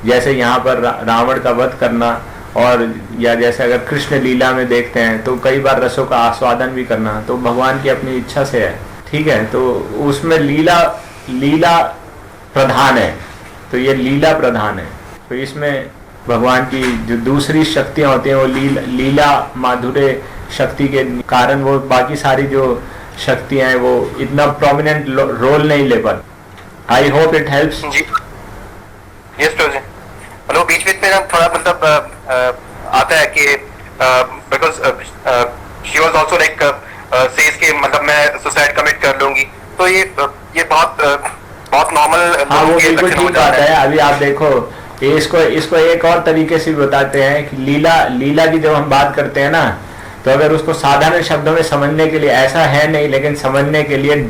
जैसे यहाँ पर रावण का वध करना, और या जैसे अगर कृष्ण लीला में देखते हैं तो कई बार रसों का आस्वादन भी करना, तो भगवान की अपनी इच्छा से है। ठीक है, तो उसमें लीला प्रधान है, तो ये लीला प्रधान है। तो इसमें भगवान की जो दूसरी शक्तियां होती हैं वो लीला माधुर्य शक्ति के कारण वो बाकी सारी जो शक्तियां हैं वो इतना प्रोमिनेंट रोल नहीं ले पाती। I hope it helps. जी यस जी। मतलब बीच बीच में थोड़ा मतलब आता है कि because she was also like says के मतलब मैं सुसाइड कमिट कर लूंगी। तो ये बहुत नॉर्मल। हाँ, वो बिल्कुल ठीक बात है। अभी आप देखो इसको एक और तरीके से भी बताते हैं कि लीला की जब हम बात करते हैं ना, तो अगर उसको साधारण शब्दों में समझने के लिए, ऐसा है नहीं लेकिन समझने के लिए, एक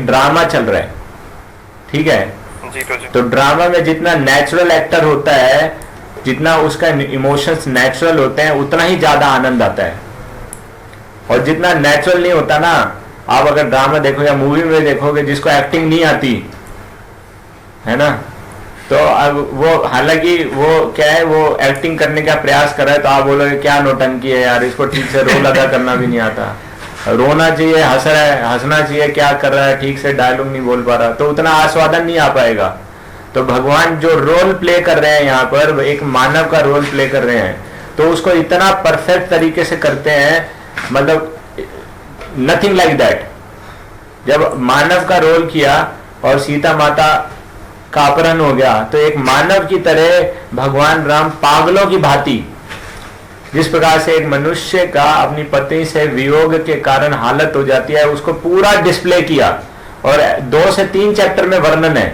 ड्रामा चल रहा है। ठीक है जी, तो ड्रामा में जितना नेचुरल एक्टर होता है, जितना उसका इमोशंस नेचुरल होते हैं, उतना ही ज्यादा आनंद आता है। और जितना नेचुरल नहीं होता ना, आप अगर ड्रामा देखो या मूवी में देखोगे जिसको एक्टिंग नहीं आती है ना, तो अब वो हालांकि वो क्या है, वो एक्टिंग करने का प्रयास कर रहा है, तो आप बोलोगे क्या नौटंकी है यार, इसको ठीक से रोल अदा करना भी नहीं आता, रोना चाहिए, हंसना चाहिए, क्या कर रहा है, ठीक से डायलॉग नहीं बोल पा रहा, तो उतना आस्वादन नहीं आ पाएगा। तो भगवान जो रोल प्ले कर रहे हैं यहाँ पर, एक मानव का रोल प्ले कर रहे हैं, तो उसको इतना परफेक्ट तरीके से करते हैं, मतलब नथिंग लाइक दैट। जब मानव का रोल किया और सीता माता का अपहरण हो गया, तो एक मानव की तरह भगवान राम पागलों की भांति, जिस प्रकार से एक मनुष्य का अपनी पत्नी से वियोग के कारण हालत हो जाती है, उसको पूरा डिस्प्ले किया। और 2 से 3 चैप्टर में वर्णन है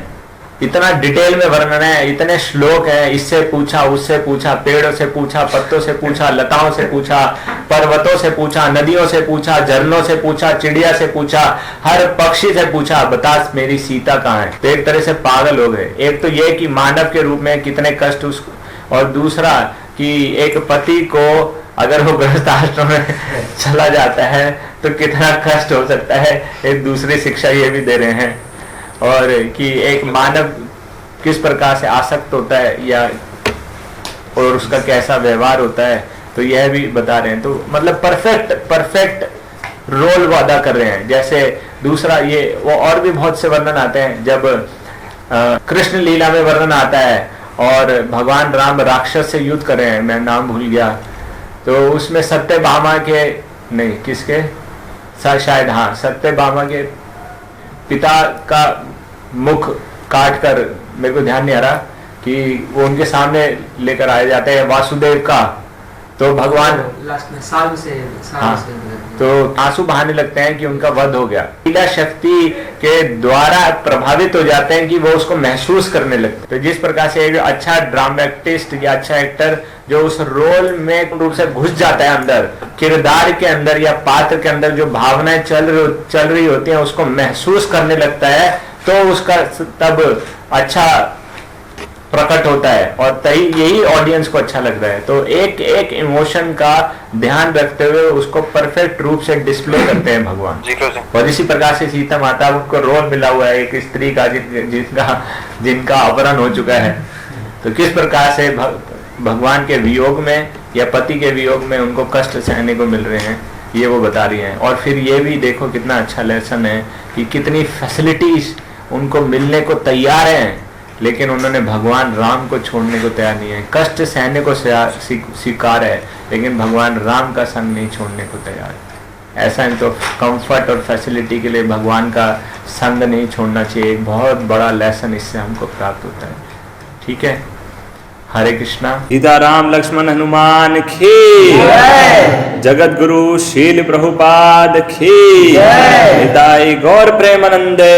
इतना डिटेल में वर्णन है, इतने श्लोक है, इससे पूछा, उससे पूछा, पेड़ों से पूछा, पत्तों से पूछा, लताओं से पूछा, पर्वतों से पूछा, नदियों से पूछा, झरनों से पूछा, चिड़िया से पूछा, हर पक्षी से पूछा, बता मेरी सीता कहाँ है। तो एक तरह से पागल हो गए। एक तो ये कि मानव के रूप में कितने कष्ट उसको, और दूसरा कि एक पति को अगर वो गृहस्थ आश्रम में चला जाता है तो कितना कष्ट हो सकता है। एक दूसरी शिक्षा ये भी दे रहे हैं, और कि एक मानव किस प्रकार से आसक्त होता है या और उसका कैसा व्यवहार होता है, तो यह भी बता रहे हैं। तो मतलब परफेक्ट रोल वो अदा कर रहे हैं। जैसे दूसरा ये वो और भी बहुत से वर्णन आते हैं, जब कृष्ण लीला में वर्णन आता है और भगवान राम राक्षस से युद्ध कर रहे हैं, मैं नाम भूल गया, तो उसमें सत्यभामा के नहीं किसके शायद हाँ सत्यभामा के पिता का मुख काट कर, मेरे को ध्यान नहीं आ रहा, कि वो उनके सामने लेकर आए जाते हैं वासुदेव का, तो भगवान लास्ट में साल से तो आंसू बहाने लगते हैं कि उनका वध हो गया। लीला शक्ति के द्वारा प्रभावित हो जाते हैं कि वो उसको महसूस करने लगते हैं। तो जिस प्रकार से एक अच्छा ड्रामेटिस्ट या अच्छा एक्टर जो उस रोल में रूप से घुस जाता है अंदर, किरदार के अंदर या पात्र के अंदर जो भावनाएं चल रही होती हैं उसको महसूस करने लगता है, तो उसका तब अच्छा प्रकट होता है और तभी यही ऑडियंस को अच्छा लगता है। तो एक एक इमोशन का ध्यान रखते हुए उसको परफेक्ट रूप से डिस्प्ले करते हैं भगवान। और इसी प्रकार से सीता माता को रोल मिला हुआ है एक स्त्री का जिनका अपहरण हो चुका है, तो किस प्रकार से भगवान के वियोग में या पति के वियोग में उनको कष्ट सहने को मिल रहे हैं, ये वो बता रही हैं। और फिर ये भी देखो कितना अच्छा लेसन है कि कितनी फैसिलिटीज उनको मिलने को तैयार हैं, लेकिन उन्होंने भगवान राम को छोड़ने को तैयार नहीं है। कष्ट सहने को स्वीकार है, लेकिन भगवान राम का संग नहीं छोड़ने को तैयार है। ऐसा है, तो कंफर्ट और फैसिलिटी के लिए भगवान का संग नहीं छोड़ना चाहिए। एक बहुत बड़ा लेसन इससे हमको प्राप्त होता है। ठीक है, हरे कृष्णा। सीता राम लक्ष्मण हनुमान की जगत गुरु शील प्रभुपाद की, निताई गौर प्रेमानंदे।